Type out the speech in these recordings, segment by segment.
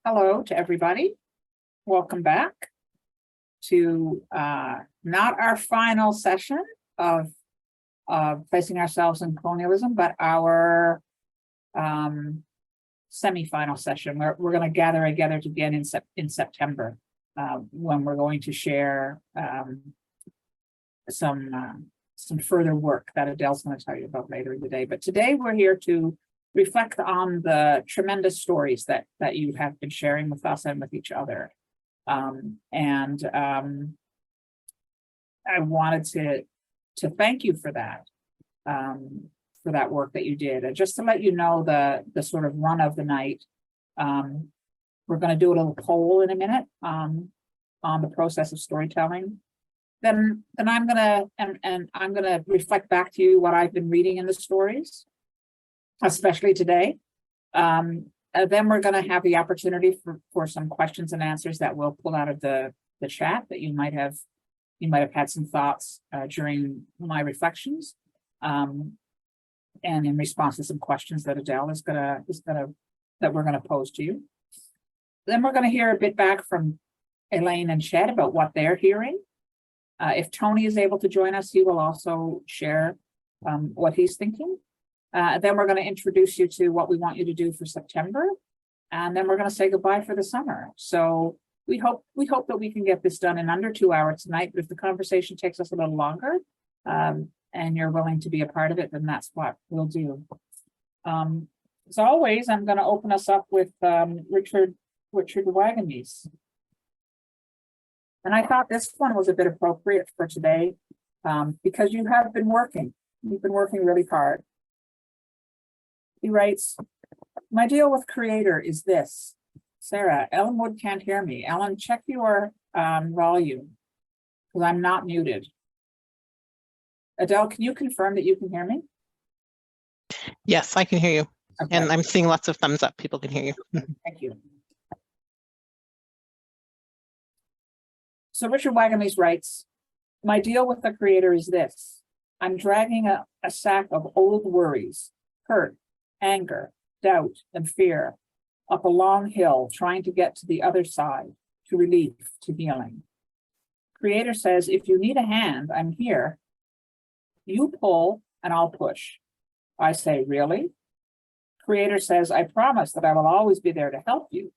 Hello to everybody. Welcome back to not our final session of placing ourselves in colonialism, but our semi-final session. We're going to gather again in September when we're going to share some further work that Adele's going to tell you about later in the day. But today we're here to reflect on the tremendous stories that you have been sharing with us and with each other. I wanted to thank you for that work that you did. And just to let you know the sort of run of the night, we're going to do a little poll in a minute on the process of storytelling. Then I'm gonna reflect back to you what I've been reading in the stories, especially today. Then we're going to have the opportunity for some questions and answers that we'll pull out of the chat that you might have had some thoughts during my reflections, and in response to some questions that Adele that we're gonna pose to you. Then we're going to hear a bit back from Elaine and Chet about what they're hearing. If Tony is able to join us, he will also share what he's thinking. Then we're going to introduce you to what we want you to do for September, and then we're going to say goodbye for the summer. So we hope that we can get this done in under 2 hours tonight. But if the conversation takes us a little longer, and you're willing to be a part of it, then that's what we'll do. As always, I'm going to open us up with Richard Wagamese. And I thought this one was a bit appropriate for today, because you have been working. You've been working really hard. He writes, "My deal with Creator is this." Sarah, Ellen Wood can't hear me. Ellen, check your volume, because I'm not muted. Adele, can you confirm that you can hear me? Yes, I can hear you. Okay. And I'm seeing lots of thumbs up. People can hear you. Thank you. So Richard Wagamese writes, "My deal with the Creator is this. I'm dragging a sack of old worries, hurt, anger, doubt, and fear up a long hill, trying to get to the other side, to relief, to healing. Creator says, if you need a hand, I'm here. You pull and I'll push. I say, really? Creator says, I promise that I will always be there to help you.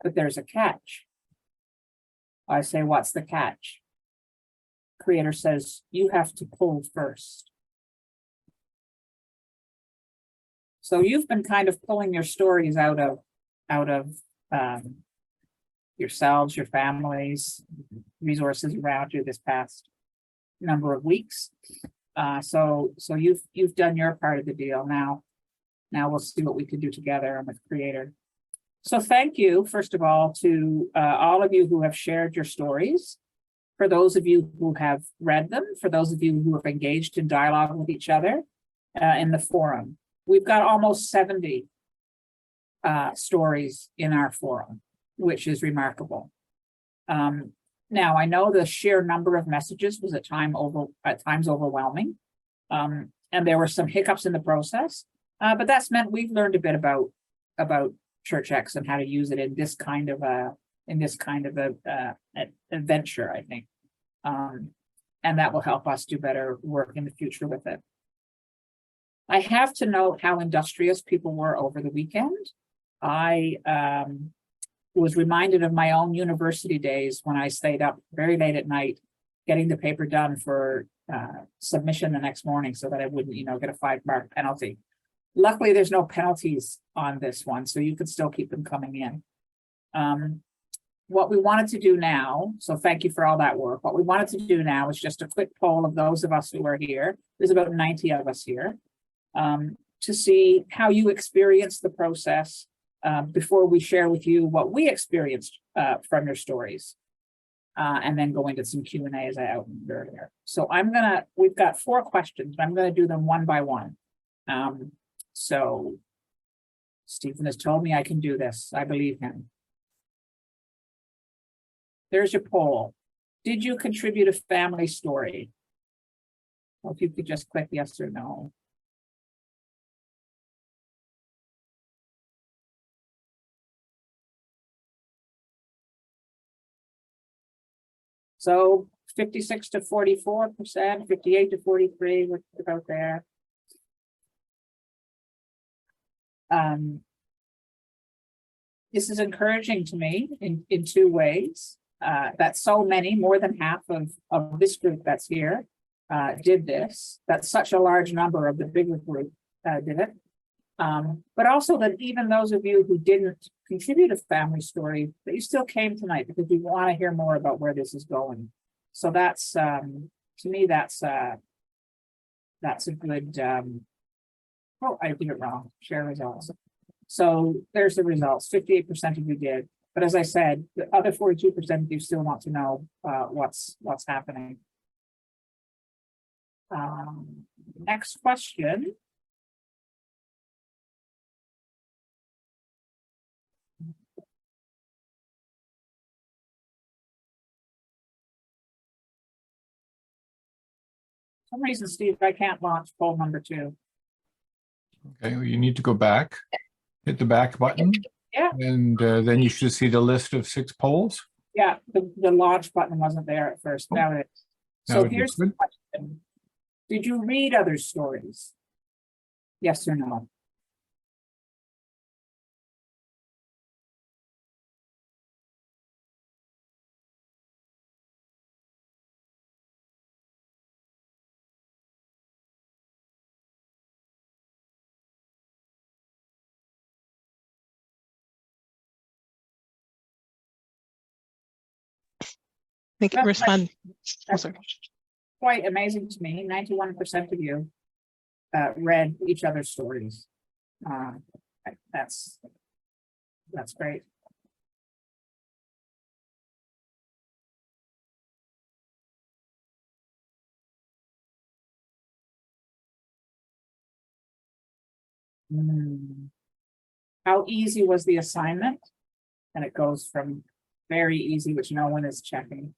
But there's a catch. I say, what's the catch? Creator says, you have to pull first." So you've been kind of pulling your stories out of yourselves, your families, resources around you this past number of weeks. So you've done your part of the deal. Now we'll see what we can do together with Creator. So thank you, first of all, to all of you who have shared your stories. For those of you who have read them, for those of you who have engaged in dialogue with each other in the forum. We've got almost 70 stories in our forum, which is remarkable. Now, I know the sheer number of messages was at times overwhelming, and there were some hiccups in the process, but that's meant we've learned a bit about ChurchX and how to use it in this kind of a venture, I think, and that will help us do better work in the future with it. I have to note how industrious people were over the weekend. I was reminded of my own university days when I stayed up very late at night getting the paper done for submission the next morning so that I wouldn't, get a 5-mark penalty. Luckily, there's no penalties on this one, so you could still keep them coming in. What we wanted to do now, so thank you for all that work. What we wanted to do now is just a quick poll of those of us who are here. There's about 90 of us here. To see how you experienced the process before we share with you what we experienced from your stories, and then go into some Q&A as I outlined earlier. So we've got 4 questions, but I'm going to do them one by one. So Stephen has told me I can do this. I believe him. There's your poll. Did you contribute a family story? Well, if you could just click yes or no. So 56 to 44%, 58 to 43, we're about there. This is encouraging to me in two ways. That so many, more than half of this group that's here, did this. That's such a large number of the bigger group did it. But also that even those of you who didn't contribute a family story, that you still came tonight because you want to hear more about where this is going. So that's to me, that's a good. Oh, I did it wrong. Share results. So there's the results. 58% of you did, but as I said, the other 42% of you still want to know what's happening. Next question. For some reason, Steve, I can't launch poll number 2. Okay, well, you need to go back, hit the back button. Yeah. And then you should see the list of 6 polls. Yeah, the launch button wasn't there at first. Now it is. Now So it is here's the good. question. Did you read other stories? Yes or no? I think That's respond. Oh, That's sorry. quite amazing to me. 91% of you read each other's stories. That's great. How easy was the assignment? And it goes from very easy, which no one is checking.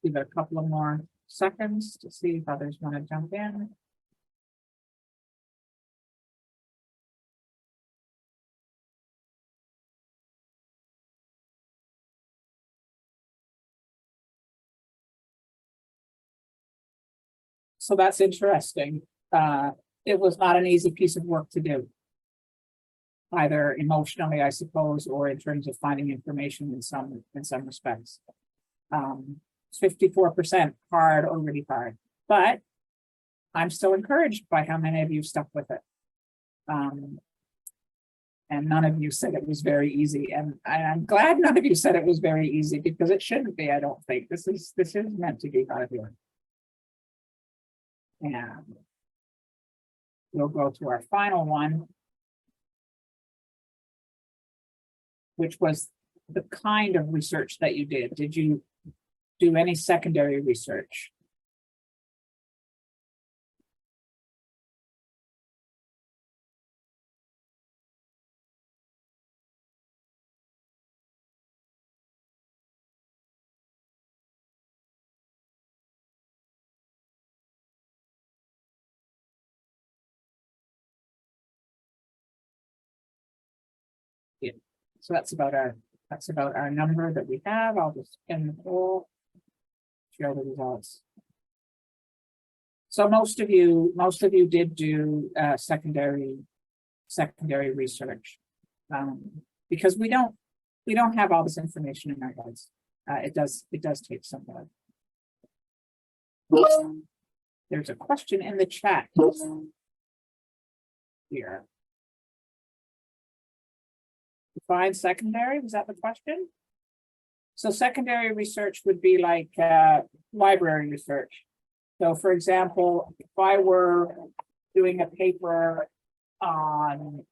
Give it a couple of more seconds to see if others want to jump in. So that's interesting. It was not an easy piece of work to do, either emotionally, I suppose, or in terms of finding information in some respects. 54% hard or really hard, but I'm still encouraged by how many of you stuck with it. And none of you said it was very easy, and I'm glad none of you said it was very easy, because it shouldn't be. I don't think this is meant to be hard here. And we'll go to our final one, which was the kind of research that you did. Did you do any secondary research? Yeah. So that's about our number that we have. I'll just end the poll, share the results. So most of you did do secondary research, because we don't have all this information in our heads. It does take some work. There's a question in the chat here. Define secondary, was that the question? So secondary research would be like library research. So for example, if I were doing a paper on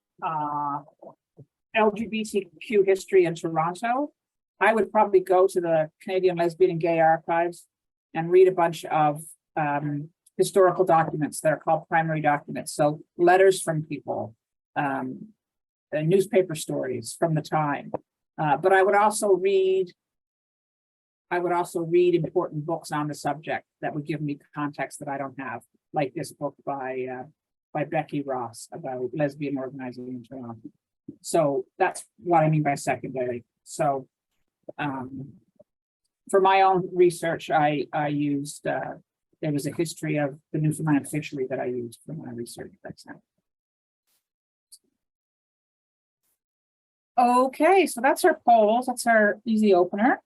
LGBTQ history in Toronto, I would probably go to the Canadian Lesbian and Gay Archives and read a bunch of historical documents that are called primary documents. So letters from people, newspaper stories from the time. But I would also read important books on the subject that would give me context that I don't have, like this book by Becky Ross about lesbian organizing in Toronto. So that's what I mean by secondary. So for my own research, I used, there was a history of the Newfoundland fishery that I used for my research. That's it. Okay, so that's our polls. That's our easy opener.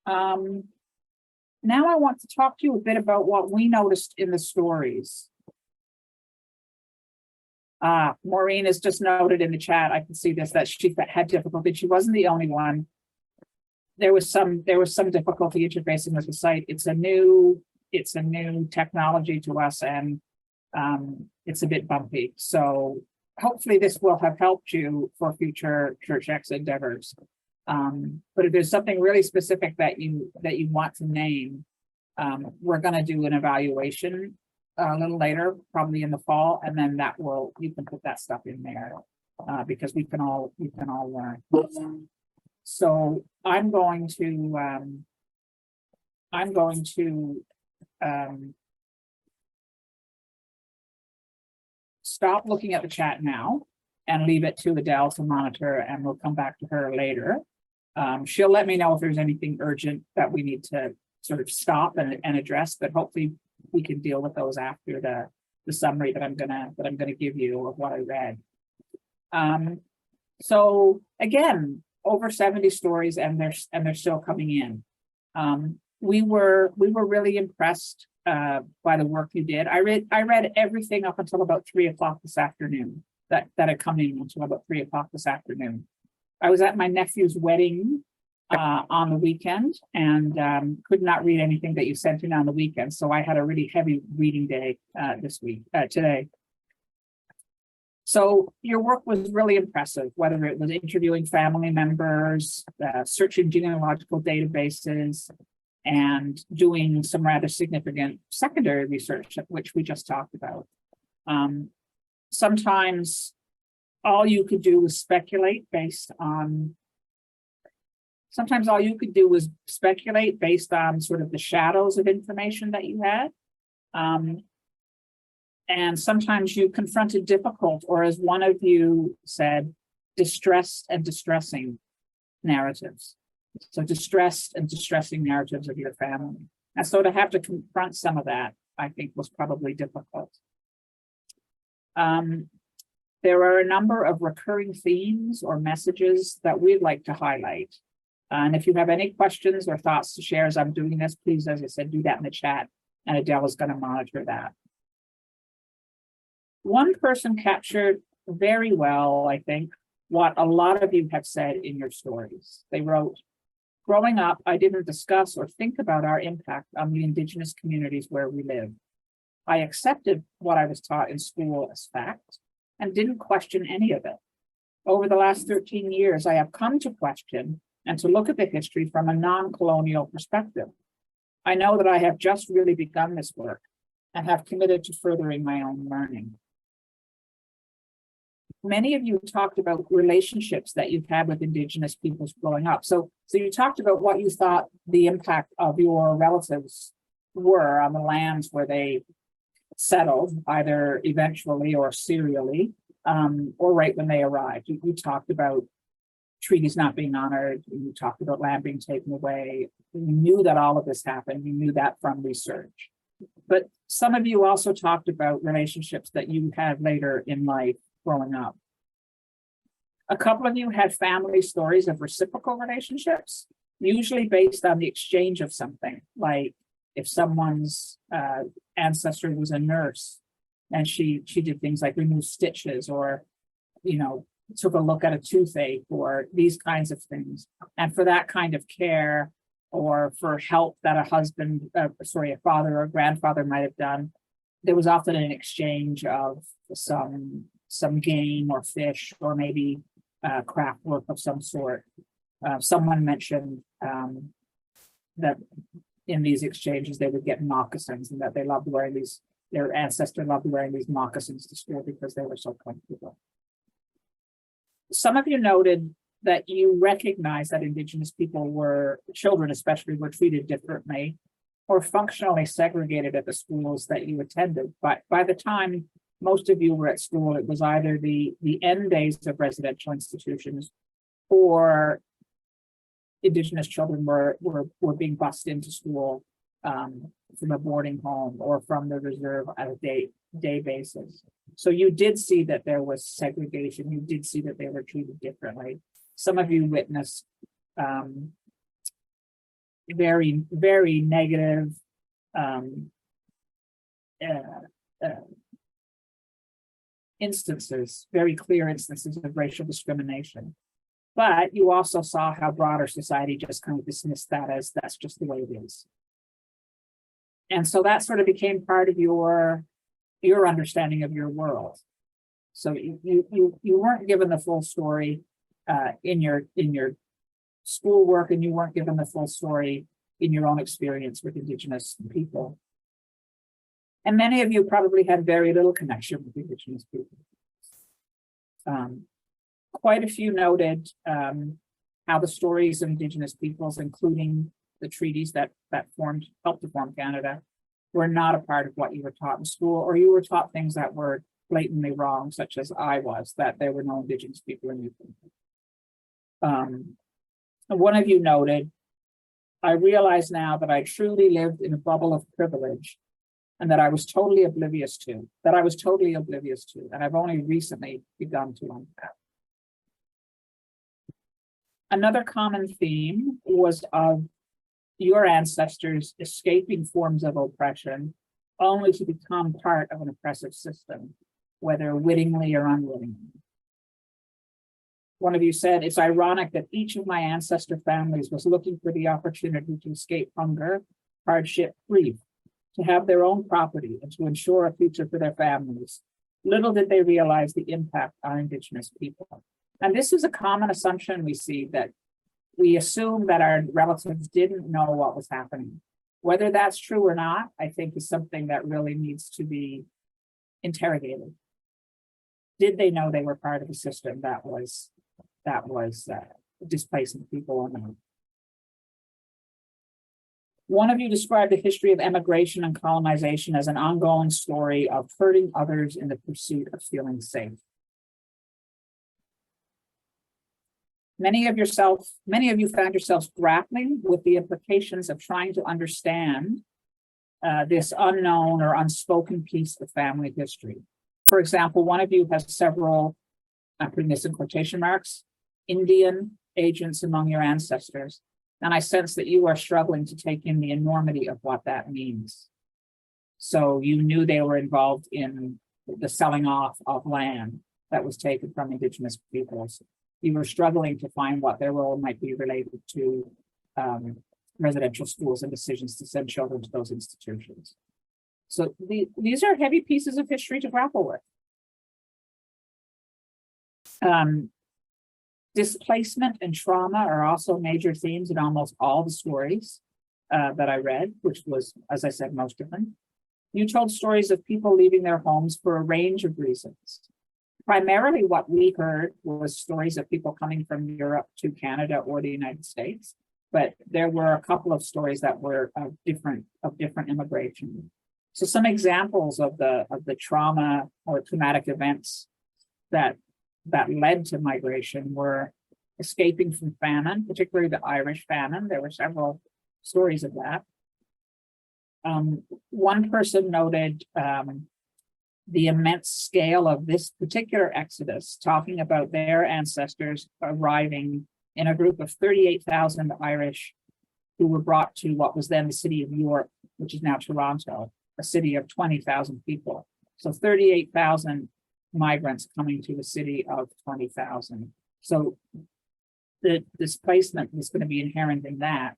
Now I want to talk to you a bit about what we noticed in the stories. Maureen has just noted in the chat, I can see this, that she had difficulty. She wasn't the only one. There was some difficulty interfacing with the site. It's a new technology to us, and it's a bit bumpy. So hopefully this will have helped you for future ChurchX endeavors. But if there's something really specific that you want to name, we're going to do an evaluation a little later, probably in the fall, and then you can put that stuff in there because we can all learn. So I'm going to stop looking at the chat now and leave it to Adele to monitor, and we'll come back to her later. She'll let me know if there's anything urgent that we need to sort of stop and address, but hopefully we can deal with those after the summary that I'm gonna give you of what I read. So again, over 70 stories, and they're still coming in. We were really impressed by the work you did. I read everything up until about 3 o'clock this afternoon that had come in until about 3 o'clock this afternoon. I was at my nephew's wedding on the weekend and could not read anything that you sent in on the weekend. So I had a really heavy reading day today. So your work was really impressive, whether it was interviewing family members, searching genealogical databases, and doing some rather significant secondary research, which we just talked about. Sometimes all you could do was speculate based on sort of the shadows of information that you had. And sometimes you confronted difficult, or as one of you said, distressed and distressing narratives. So distressed and distressing narratives of your family. And so to have to confront some of that, I think, was probably difficult. There are a number of recurring themes or messages that we'd like to highlight. And if you have any questions or thoughts to share as I'm doing this, please, as I said, do that in the chat, and Adele is going to monitor that. One person captured very well, I think, what a lot of you have said in your stories. They wrote, "Growing up, I didn't discuss or think about our impact on the Indigenous communities where we live. I accepted what I was taught in school as fact and didn't question any of it. Over the last 13 years, I have come to question and to look at the history from a non-colonial perspective. I know that I have just really begun this work and have committed to furthering my own learning." Many of you talked about relationships that you've had with Indigenous peoples growing up. So you talked about what you thought the impact of your relatives were on the lands where they settled, either eventually or serially, or right when they arrived. You talked about treaties not being honored. You talked about land being taken away. You knew that all of this happened. You knew that from research. But some of you also talked about relationships that you had later in life growing up. A couple of you had family stories of reciprocal relationships, usually based on the exchange of something, like if someone's ancestor was a nurse and she did things like remove stitches, or, took a look at a toothache, or these kinds of things. And for that kind of care, or for help that a father or grandfather might have done, there was often an exchange of some game or fish, or maybe craft work of some sort. Someone mentioned that in these exchanges they would get moccasins, and that they loved wearing these their ancestor loved wearing these moccasins to school because they were so comfortable. Some of you noted that you recognize that Indigenous people children especially, were treated differently or functionally segregated at the schools that you attended. But by the time most of you were at school, it was either the end days of residential institutions, or Indigenous children were being bused into school from a boarding home or from the reserve on a day basis. So you did see that there was segregation. You did see that they were treated differently. Some of you witnessed very, very negative instances, very clear instances of racial discrimination. But you also saw how broader society just kind of dismissed that as that's just the way it is. And so that sort of became part of your understanding of your world. So you weren't given the full story in your schoolwork, and you weren't given the full story in your own experience with Indigenous people. And many of you probably had very little connection with Indigenous people. Quite a few noted how the stories of Indigenous peoples, including the treaties that helped to form Canada, were not a part of what you were taught in school, or you were taught things that were blatantly wrong, such as I was, that there were no Indigenous people in Newfoundland. One of you noted, I realize now that I truly lived in a bubble of privilege and that I was totally oblivious to, and I've only recently begun to unpack. Another common theme was of your ancestors escaping forms of oppression only to become part of an oppressive system, whether wittingly or unwittingly. One of you said, it's ironic that each of my ancestor families was looking for the opportunity to escape hunger, hardship, grief, to have their own property and to ensure a future for their families. Little did they realize the impact on Indigenous people. And this is a common assumption we see, that we assume that our relatives didn't know what was happening. Whether that's true or not, I think is something that really needs to be interrogated. Did they know they were part of a system that was displacing people or not? One of you described the history of emigration and colonization as an ongoing story of hurting others in the pursuit of feeling safe. Many of you found yourselves grappling with the implications of trying to understand this unknown or unspoken piece of family history. For example, one of you has several, I'm putting this in quotation marks, Indian agents among your ancestors. And I sense that you are struggling to take in the enormity of what that means. So you knew they were involved in the selling off of land that was taken from Indigenous peoples. You were struggling to find what their role might be related to residential schools and decisions to send children to those institutions. So these are heavy pieces of history to grapple with. Displacement and trauma are also major themes in almost all the stories that I read, which was, as I said, most of them. You told stories of people leaving their homes for a range of reasons. Primarily what we heard was stories of people coming from Europe to Canada or the United States, but there were a couple of stories that were of different immigration. So some examples of the trauma or traumatic events that led to migration were escaping from famine, particularly the Irish famine. There were several stories of that. One person noted the immense scale of this particular exodus, talking about their ancestors arriving in a group of 38,000 Irish who were brought to what was then the city of York, which is now Toronto, a city of 20,000 people. So 38,000 migrants coming to a city of 20,000. So the displacement is going to be inherent in that,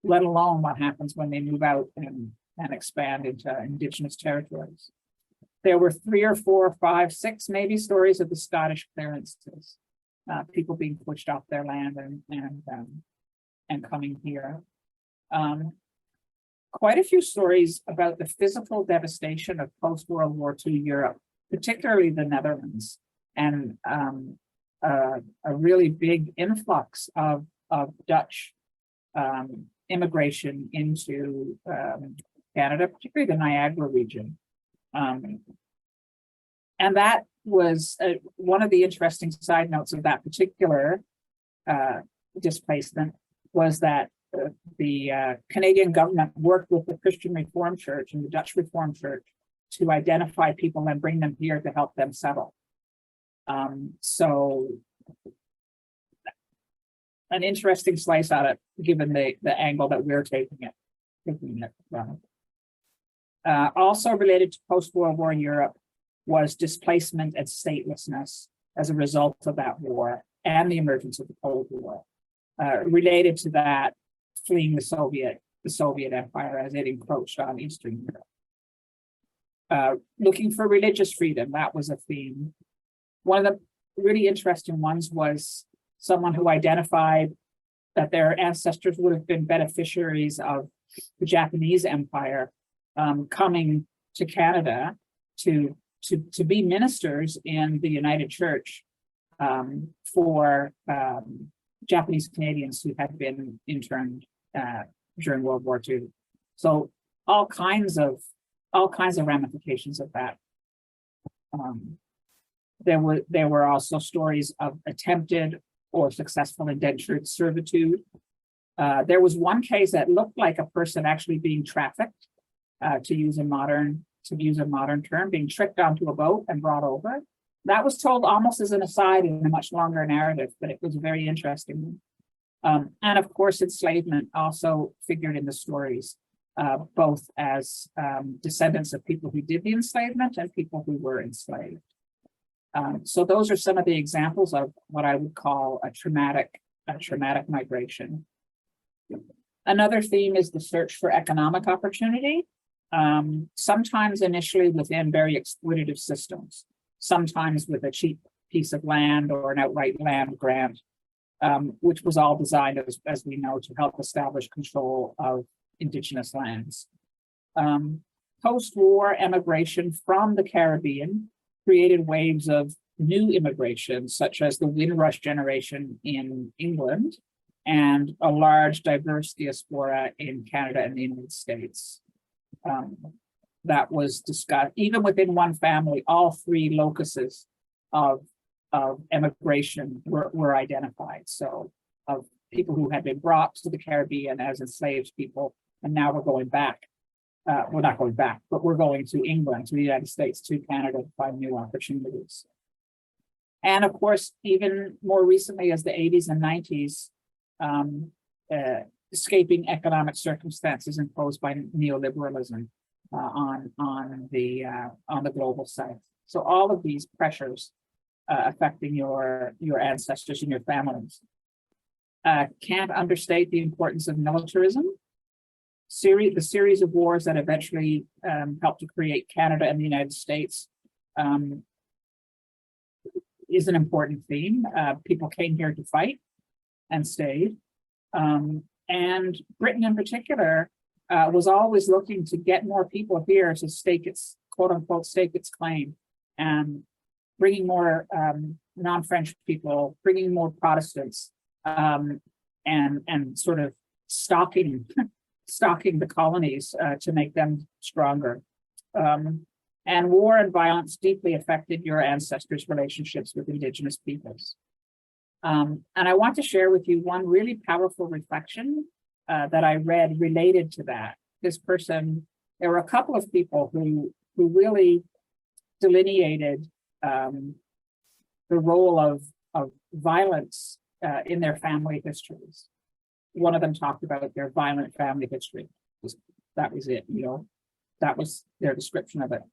let alone what happens when they move out and expand into Indigenous territories. There were 3 or 4 or 5, 6 maybe stories of the Scottish clearances, people being pushed off their land and coming here. quite a few stories about the physical devastation of post-World War II Europe, particularly the Netherlands, and a really big influx of Dutch immigration into Canada, particularly the Niagara region. And that was one of the interesting side notes of that particular displacement was that the Canadian government worked with the Christian Reformed Church and the Dutch Reformed Church to identify people and bring them here to help them settle. So an interesting slice at it, given the angle that we're taking it from. Also related to post-World War Europe was displacement and statelessness as a result of that war and the emergence of the Cold War. Related to that, fleeing the Soviet Empire as it encroached on Eastern Europe. Looking for religious freedom, that was a theme. One of the really interesting ones was someone who identified that their ancestors would have been beneficiaries of the Japanese Empire coming to Canada to be ministers in the United Church for Japanese Canadians who had been interned during World War II. So all kinds of ramifications of that. There were also stories of attempted or successful indentured servitude. There was one case that looked like a person actually being trafficked, to use a modern term, being tricked onto a boat and brought over. That was told almost as an aside in a much longer narrative, but it was very interesting. And of course, enslavement also figured in the stories, both as descendants of people who did the enslavement and people who were enslaved. So those are some of the examples of what I would call a traumatic migration. Another theme is the search for economic opportunity, sometimes initially within very exploitative systems, sometimes with a cheap piece of land or an outright land grant, which was all designed, as we know, to help establish control of Indigenous lands. Post-war emigration from the Caribbean created waves of new immigration, such as the Windrush generation in England and a large diverse diaspora in Canada and the United States. That was discussed, even within one family, all three locuses of emigration were identified. So of people who had been brought to the Caribbean as enslaved people, and now we're going back. We're not going back, but we're going to England, to the United States, to Canada to find new opportunities. And of course, even more recently, as the 80s and 90s, escaping economic circumstances imposed by neoliberalism on the global south. So all of these pressures affecting your ancestors and your families. Can't understate the importance of militarism. The series of wars that eventually helped to create Canada and the United States is an important theme. People came here to fight and stayed. And Britain in particular was always looking to get more people here to stake its, quote unquote, stake its claim, and bringing more non-French people, bringing more Protestants, and sort of stocking the colonies to make them stronger. And war and violence deeply affected your ancestors' relationships with Indigenous peoples. And I want to share with you one really powerful reflection that I read related to that. This person, there were a couple of people who really delineated the role of violence in their family histories. One of them talked about their violent family history. That was it, you know, that was their description of it.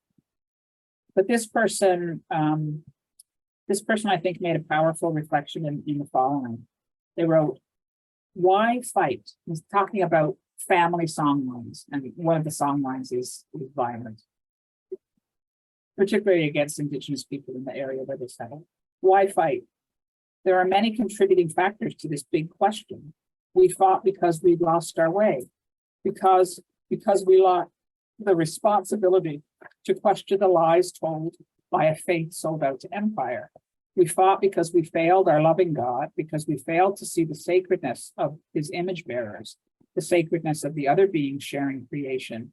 But this person, I think, made a powerful reflection in the following. They wrote, "Why fight?" He's talking about family songlines, and one of the songlines is violent, particularly against Indigenous people in the area where they settle. Why fight? There are many contributing factors to this big question. We fought because we lost our way, because because we lack the responsibility to question the lies told by a faith sold out to empire. We fought because we failed our loving God, because we failed to see the sacredness of his image bearers, the sacredness of the other beings sharing creation,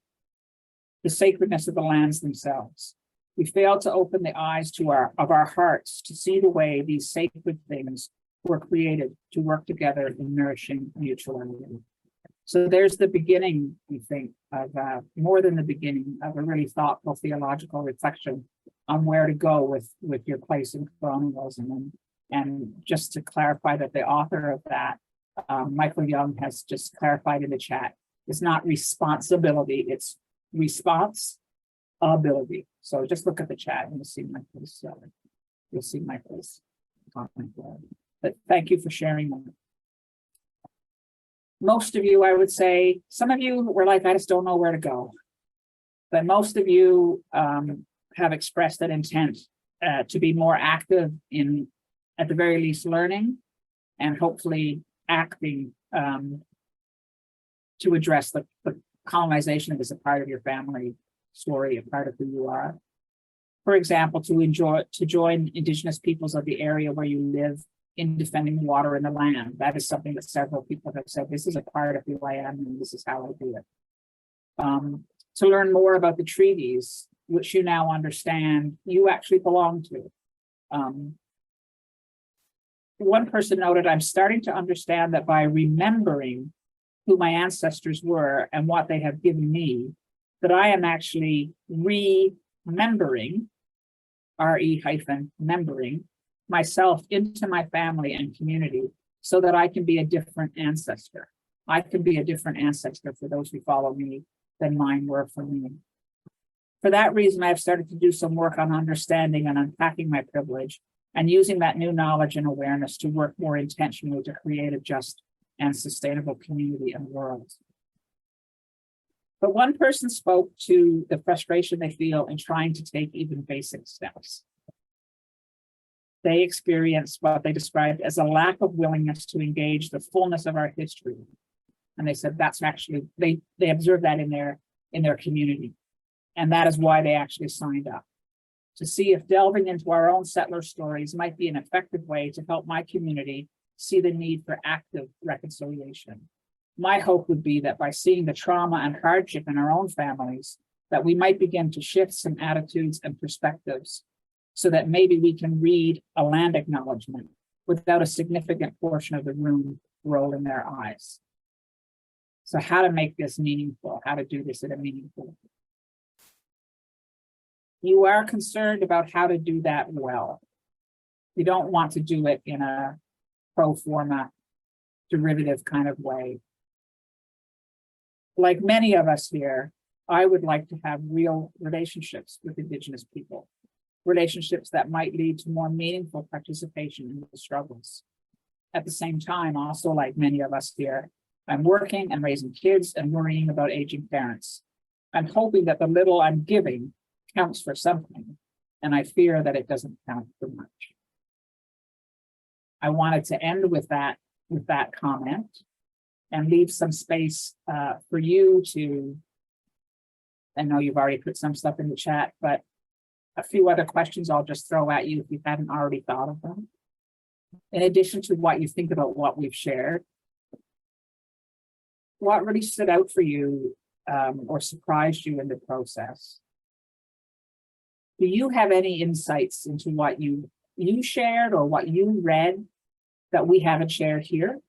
the sacredness of the lands themselves. We failed to open the eyes of our hearts to see the way these sacred things were created to work together in nourishing mutuality. So there's the beginning, we think, of more than the beginning of a really thoughtful theological reflection on where to go with your place in colonialism. And just to clarify that the author of that, Michael Young, has just clarified in the chat, it's not responsibility, it's response-ability. So just look at the chat and you'll see my place. You'll see my place. But thank you for sharing that. Most of you, I would say, some of you were like, I just don't know where to go. But most of you have expressed an intent to be more active in, at the very least, learning and hopefully acting to address the colonization that is a part of your family story, a part of who you are. For example, to join Indigenous peoples of the area where you live in defending the water and the land. That is something that several people have said, this is a part of who I am and this is how I do it. To learn more about the treaties, which you now understand you actually belong to. One person noted, I'm starting to understand that by remembering who my ancestors were and what they have given me, that I am actually remembering, remembering myself into my family and community so that I can be a different ancestor. I can be a different ancestor for those who follow me than mine were for me. For that reason, I've started to do some work on understanding and unpacking my privilege and using that new knowledge and awareness to work more intentionally to create a just and sustainable community and world. But one person spoke to the frustration they feel in trying to take even basic steps. They experienced what they described as a lack of willingness to engage the fullness of our history. And they said that's actually, they observed that in their community. And that is why they actually signed up, to see if delving into our own settler stories might be an effective way to help my community see the need for active reconciliation. My hope would be that by seeing the trauma and hardship in our own families, that we might begin to shift some attitudes and perspectives so that maybe we can read a land acknowledgement without a significant portion of the room rolling their eyes. So how to make this meaningful, how to do this in a meaningful way. You are concerned about how to do that well. You don't want to do it in a pro forma, derivative kind of way. Like many of us here, I would like to have real relationships with Indigenous people, relationships that might lead to more meaningful participation in the struggles. At the same time, also like many of us here, I'm working and raising kids and worrying about aging parents. I'm hoping that the little I'm giving counts for something, and I fear that it doesn't count for much. I wanted to end with that comment and leave some space for you to, I know you've already put some stuff in the chat, but a few other questions I'll just throw at you if you haven't already thought of them. In addition to what you think about what we've shared, what really stood out for you or surprised you in the process? Do you have any insights into what you shared or what you read that we haven't shared here,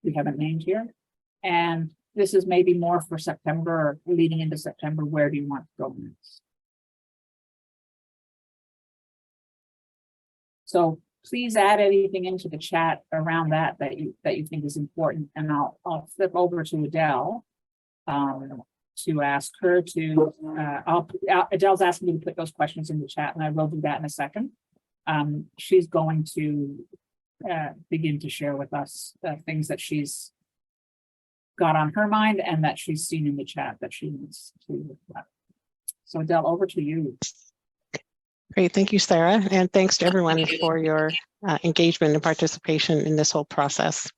we haven't named here? And this is maybe more for September, or leading into September, where do you want to go next? So please add anything into the chat around that you think is important, and I'll flip over to Adele to ask her to. Adele's asking me to put those questions in the chat, and I will do that in a second. She's going to begin to share with us things that she's got on her mind and that she's seen in the chat that she needs to reflect. So Adele, over to you. Great, thank you, Sarah, and thanks to everyone for your engagement and participation in this whole process.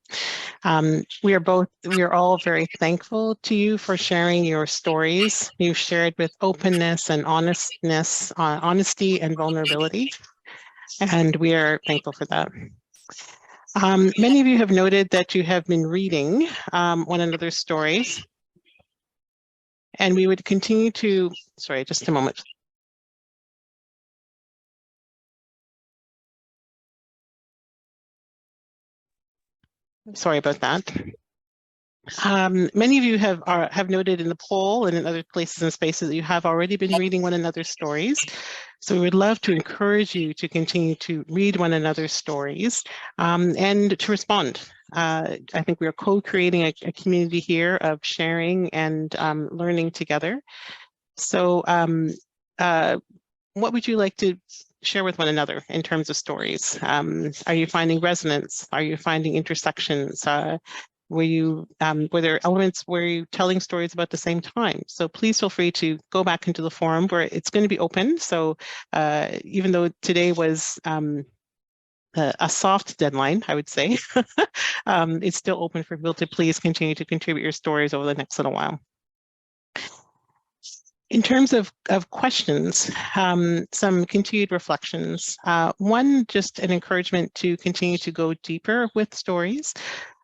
We are all very thankful to you for sharing your stories. You've shared with openness and honesty and vulnerability, and we are thankful for that. Many of you have noted that you have been reading one another's stories, and we would continue to, sorry, just a moment. Sorry about that. Many of you have noted in the poll and in other places and spaces that you have already been reading one another's stories. So we would love to encourage you to continue to read one another's stories and to respond. I think we are co-creating a community here of sharing and learning together. So what would you like to share with one another in terms of stories? Are you finding resonance? Are you finding intersections? Were there elements where you telling stories about the same time? So please feel free to go back into the forum where it's going to be open. So even though today was a soft deadline, I would say, it's still open for people to please continue to contribute your stories over the next little while. In terms of questions, some continued reflections. One, just an encouragement to continue to go deeper with stories.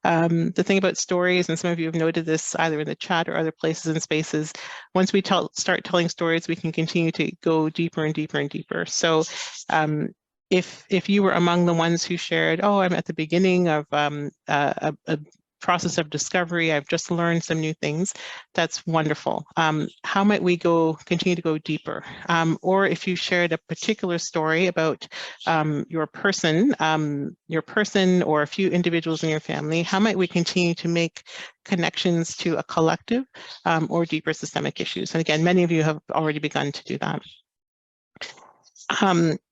The thing about stories, and some of you have noted this either in the chat or other places and spaces, once we start telling stories, we can continue to go deeper and deeper and deeper. So if you were among the ones who shared, oh, I'm at the beginning of a process of discovery, I've just learned some new things, that's wonderful. How might we continue to go deeper? Or if you shared a particular story about your person or a few individuals in your family, how might we continue to make connections to a collective or deeper systemic issues? And again, many of you have already begun to do that.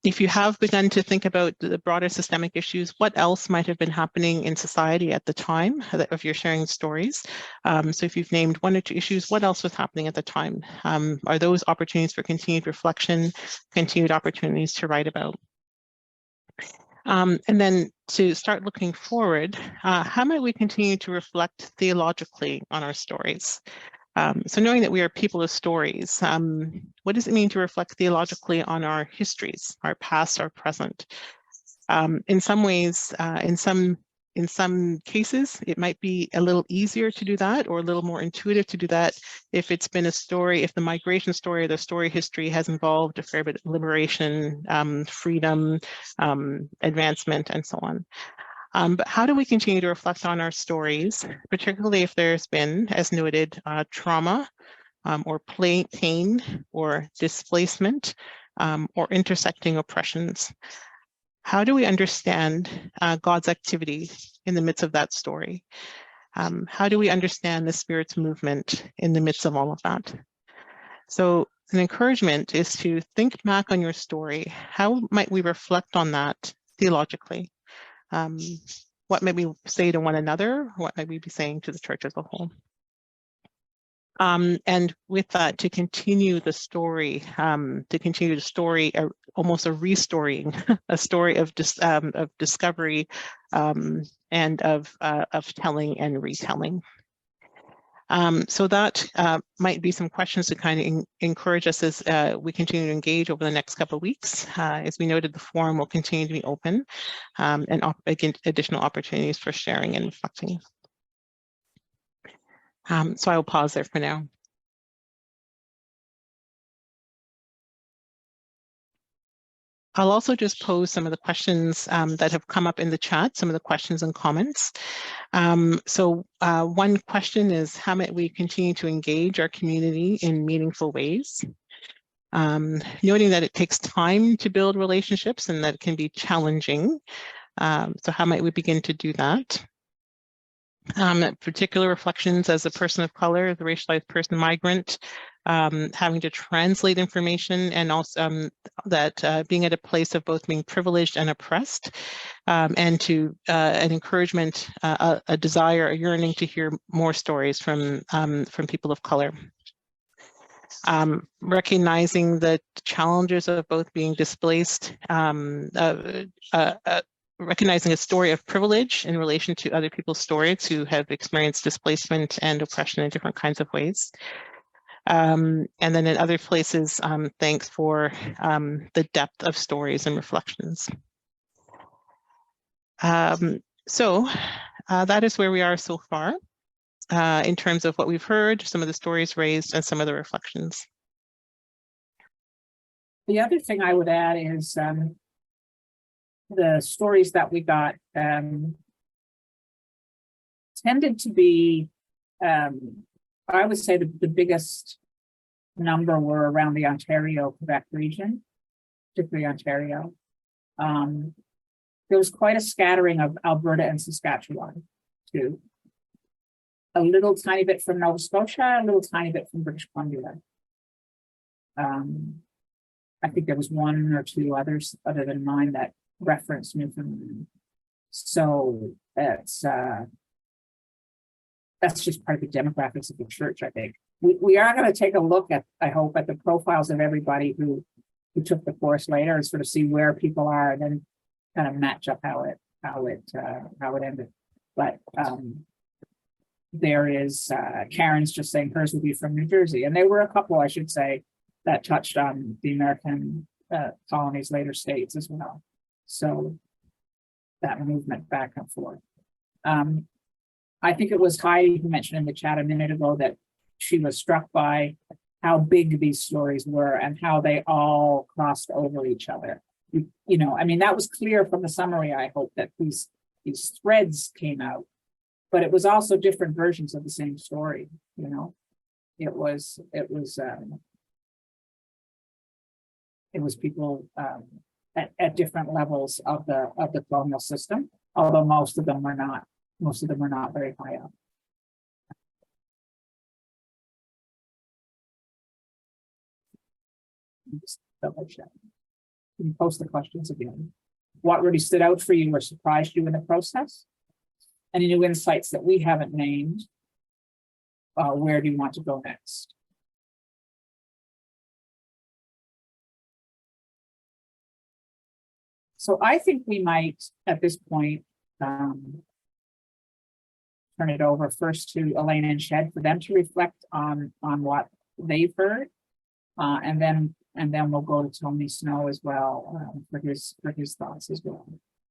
If you have begun to think about the broader systemic issues, what else might have been happening in society at the time of your sharing stories? So if you've named one or two issues, what else was happening at the time? Are those opportunities for continued reflection, continued opportunities to write about? And then to start looking forward, how might we continue to reflect theologically on our stories? So knowing that we are people of stories, what does it mean to reflect theologically on our histories, our past, our present? In some ways, in some cases, it might be a little easier to do that or a little more intuitive to do that if it's been a story, if the migration story or the story history has involved a fair bit of liberation, freedom, advancement, and so on. But how do we continue to reflect on our stories, particularly if there's been, as noted, trauma or pain or displacement or intersecting oppressions? How do we understand God's activity in the midst of that story? How do we understand the Spirit's movement in the midst of all of that? So an encouragement is to think back on your story. How might we reflect on that theologically? What may we say to one another? What might we be saying to the church as a whole? And with that, to continue the story, almost a restoring, a story of discovery and of telling and retelling. So that might be some questions to kind of encourage us as we continue to engage over the next couple of weeks. As we noted, the forum will continue to be open and again, additional opportunities for sharing and reflecting. So I will pause there for now. I'll also just pose some of the questions that have come up in the chat, some of the questions and comments. So one question is, how might we continue to engage our community in meaningful ways? Noting that it takes time to build relationships and that it can be challenging. So how might we begin to do that? Particular reflections as a person of color, the racialized person, migrant, having to translate information, and also that being at a place of both being privileged and oppressed, and to an encouragement, a desire, a yearning to hear more stories from people of color. Recognizing the challenges of both being displaced, recognizing a story of privilege in relation to other people's stories who have experienced displacement and oppression in different kinds of ways. And then in other places, thanks for the depth of stories and reflections. So that is where we are so far in terms of what we've heard, some of the stories raised, and some of the reflections. The other thing I would add is the stories that we got tended to be, I would say the biggest number were around the Ontario, Quebec region, particularly Ontario. There was quite a scattering of Alberta and Saskatchewan too. A little tiny bit from Nova Scotia, a little tiny bit from British Columbia. I think there was one or two others other than mine that referenced Newfoundland. So that's just part of the demographics of the church, I think. We are going to take a look at, I hope, at the profiles of everybody who took the course later and sort of see where people are and then kind of match up how it ended. But there is Karen's just saying hers will be from New Jersey, and there were a couple, I should say, that touched on the American colonies, later states as well. So that movement back and forth. I think it was Heidi who mentioned in the chat a minute ago that she was struck by how big these stories were and how they all crossed over each other. You know, I mean, that was clear from the summary, I hope, that these threads came out, but it was also different versions of the same story, you know. It was people at different levels of the colonial system, although most of them were not very high up. Just double check. You can post the questions again. What really stood out for you or surprised you in the process? Any new insights that we haven't named? Where do you want to go next? So I think we might, at this point, turn it over first to Elaine and Shed for them to reflect on what they've heard, and then we'll go to Tony Snow as well for his thoughts as well,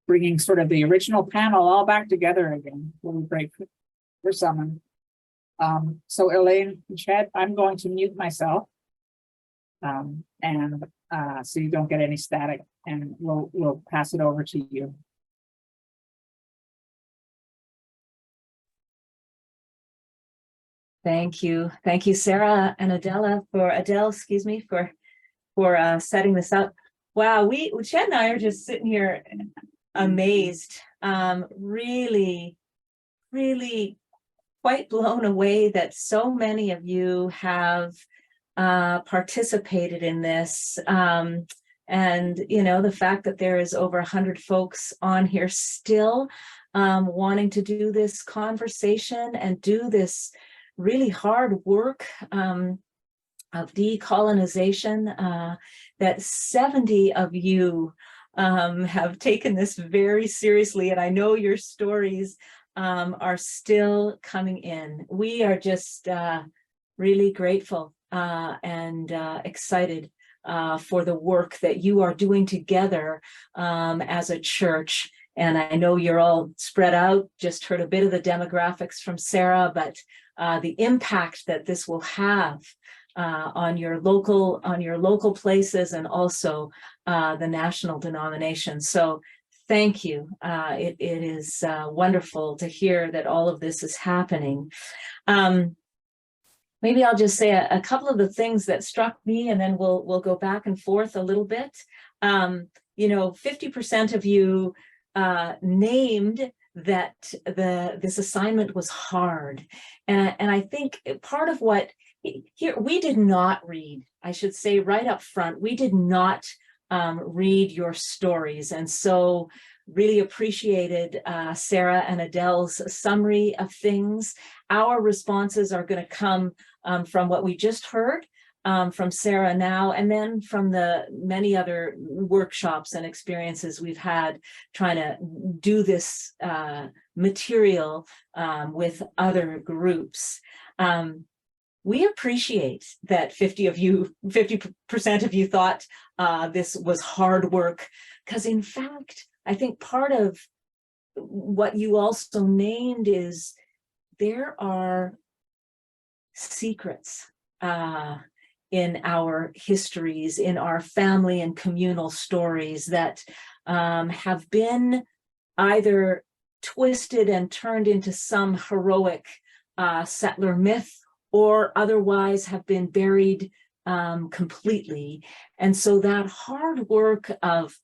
bringing sort of the original panel all back together again. We'll break for someone. So Elaine and Shed, I'm going to mute myself, and so you don't get any static, and we'll pass it over to you. Thank you, Sarah and Adele, for setting this up. Wow, Chad and I are just sitting here amazed, really quite blown away that so many of you have participated in this. And you know, the fact that there is over 100 folks on here still wanting to do this conversation and do this really hard work of decolonization, that 70 of you have taken this very seriously, and I know your stories are still coming in. We are just really grateful and excited for the work that you are doing together as a church. And I know you're all spread out, just heard a bit of the demographics from Sarah, but the impact that this will have on your local places and also the national denomination. So thank you. It is wonderful to hear that all of this is happening. Maybe I'll just say a couple of the things that struck me, and then we'll go back and forth a little bit. You know, 50% of you named that this assignment was hard, and I think part of what here we did not read, I should say right up front, we did not read your stories, and so really appreciated Sarah and Adele's summary of things. Our responses are going to come from what we just heard, from Sarah now, and then from the many other workshops and experiences we've had trying to do this material with other groups. We appreciate that 50% of you thought this was hard work, because in fact, I think part of what you also named is there are secrets in our histories, in our family and communal stories that have been either twisted and turned into some heroic settler myth, or otherwise have been buried completely. And so that hard work of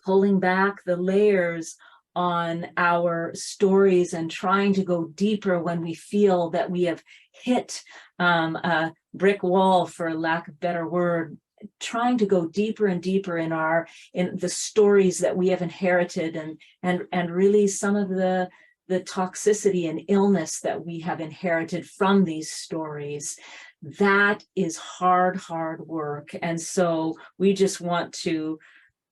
pulling back the layers on our stories and trying to go deeper when we feel that we have hit a brick wall, for lack of a better word, trying to go deeper and deeper in the stories that we have inherited, and really some of the toxicity and illness that we have inherited from these stories. That is hard work. And so we just want to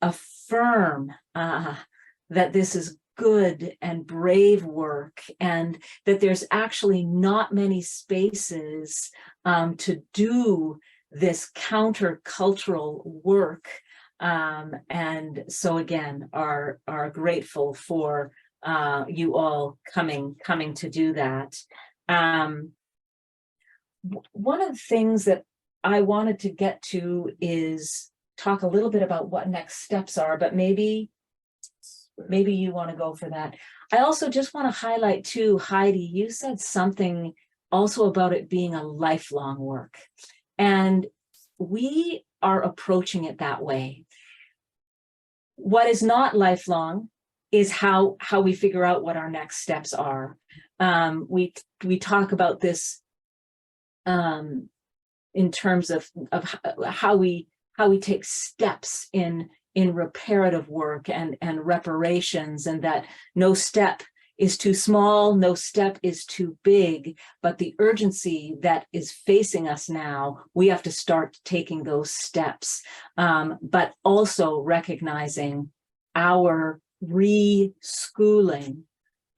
affirm that this is good and brave work, and that there's actually not many spaces to do this countercultural work. And so again, are grateful for you all coming to do that. One of the things that I wanted to get to is talk a little bit about what next steps are, but maybe you want to go for that. I also just want to highlight too, Heidi, you said something also about it being a lifelong work, and we are approaching it that way. What is not lifelong is how we figure out what our next steps are. We talk about this in terms of how we take steps in reparative work and reparations, and that no step is too small, no step is too big, but the urgency that is facing us now, we have to start taking those steps, but also recognizing our reschooling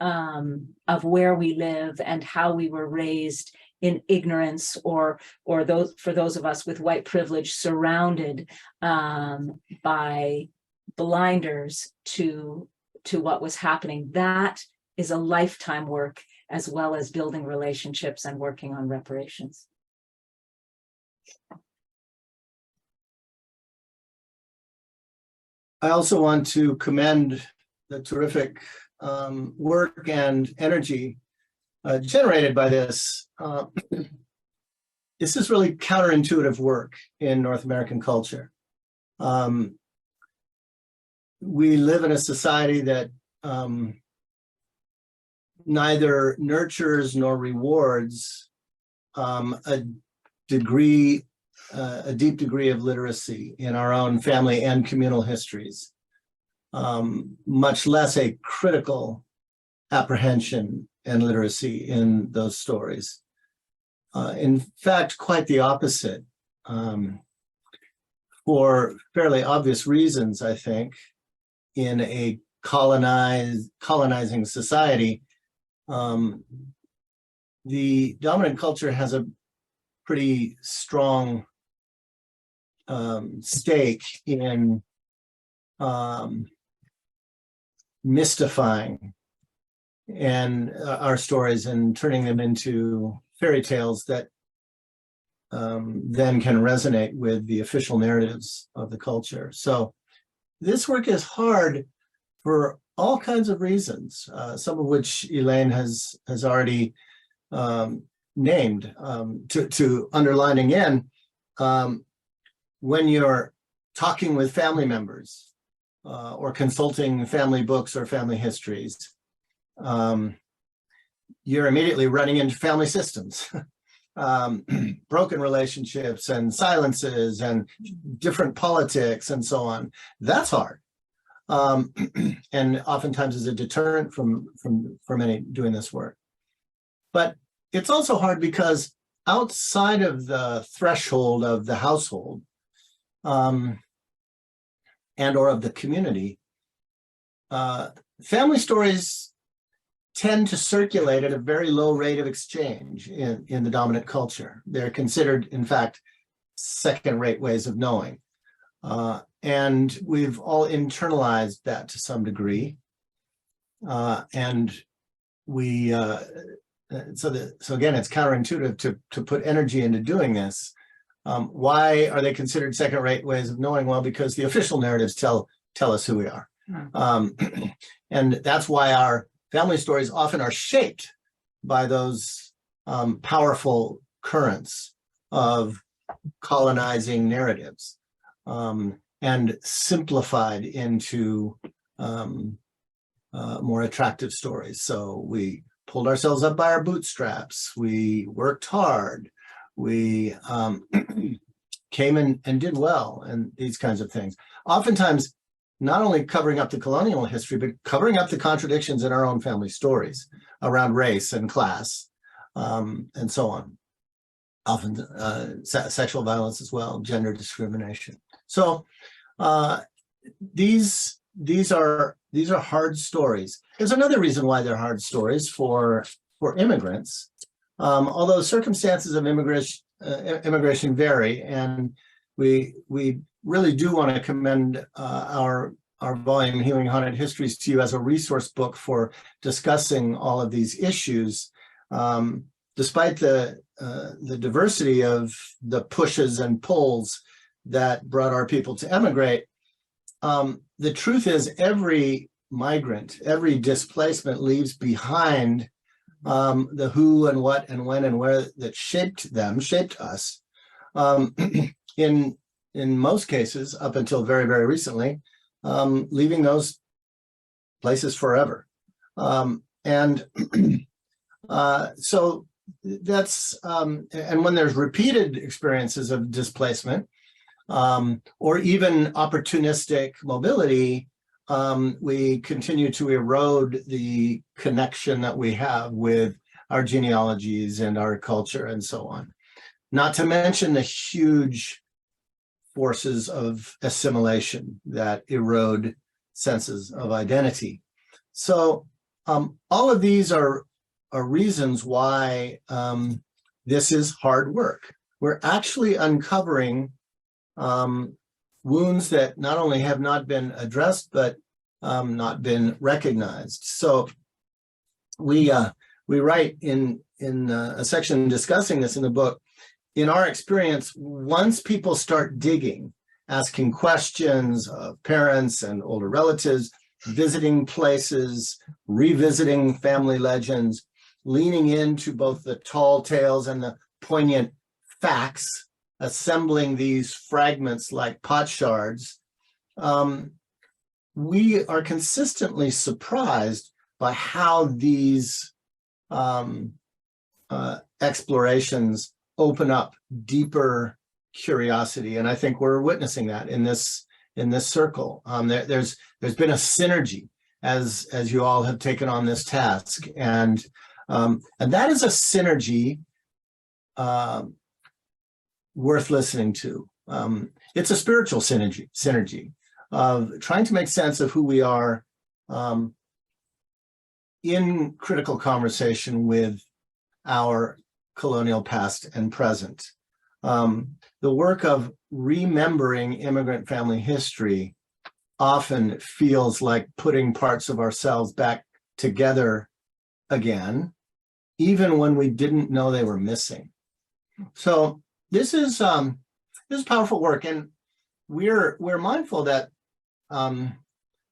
of where we live and how we were raised in ignorance, or those, for those of us with white privilege, surrounded by blinders to what was happening. That is a lifetime work, as well as building relationships and working on reparations. I also want to commend the terrific work and energy generated by this. This is really counterintuitive work in North American culture. We live in a society that neither nurtures nor rewards a deep degree of literacy in our own family and communal histories, much less a critical apprehension and literacy in those stories. In fact, quite the opposite. For fairly obvious reasons, I think, in a colonizing society, the dominant culture has a pretty strong stake in mystifying and our stories and turning them into fairy tales that then can resonate with the official narratives of the culture. So this work is hard for all kinds of reasons, some of which Elaine has already named. To underline again, when you're talking with family members or consulting family books or family histories, you're immediately running into family systems, broken relationships and silences and different politics and so on. That's hard. And oftentimes is a deterrent for many doing this work. But it's also hard because outside of the threshold of the household and or of the community, family stories tend to circulate at a very low rate of exchange in the dominant culture. They're considered, in fact, second-rate ways of knowing. And we've all internalized that to some degree. And we, so again, it's counterintuitive to put energy into doing this. Why are they considered second-rate ways of knowing? Well, because the official narratives tell us who we are. And that's why our family stories often are shaped by those powerful currents of colonizing narratives and simplified into more attractive stories. So we pulled ourselves up by our bootstraps. We worked hard. We came in and did well, and these kinds of things. Oftentimes, not only covering up the colonial history, but covering up the contradictions in our own family stories around race and class, and so on. Often sexual violence as well, gender discrimination. So these are hard stories. There's another reason why they're hard stories for immigrants. Although circumstances of immigration vary, and we really do want to commend our volume, Healing Haunted Histories, to you as a resource book for discussing all of these issues. Despite the diversity of the pushes and pulls that brought our people to emigrate, the truth is every migrant, every displacement leaves behind the who and what and when and where that shaped us. In most cases, up until very, very recently, leaving those places forever. And so that's, and when there's repeated experiences of displacement, or even opportunistic mobility, we continue to erode the connection that we have with our genealogies and our culture and so on. Not to mention the huge forces of assimilation that erode senses of identity. So all of these are reasons why this is hard work. We're actually uncovering wounds that not only have not been addressed, but not been recognized. So we write in a section discussing this in the book. In our experience, once people start digging, asking questions of parents and older relatives, visiting places, revisiting family legends, leaning into both the tall tales and the poignant facts, assembling these fragments like potsherds, we are consistently surprised by how these explorations open up deeper curiosity, and I think we're witnessing that in this circle. There's been a synergy as you all have taken on this task, and that is a synergy worth listening to. It's a spiritual synergy of trying to make sense of who we are in critical conversation with our colonial past and present. The work of remembering immigrant family history often feels like putting parts of ourselves back together again, even when we didn't know they were missing. So this is powerful work, and we're mindful that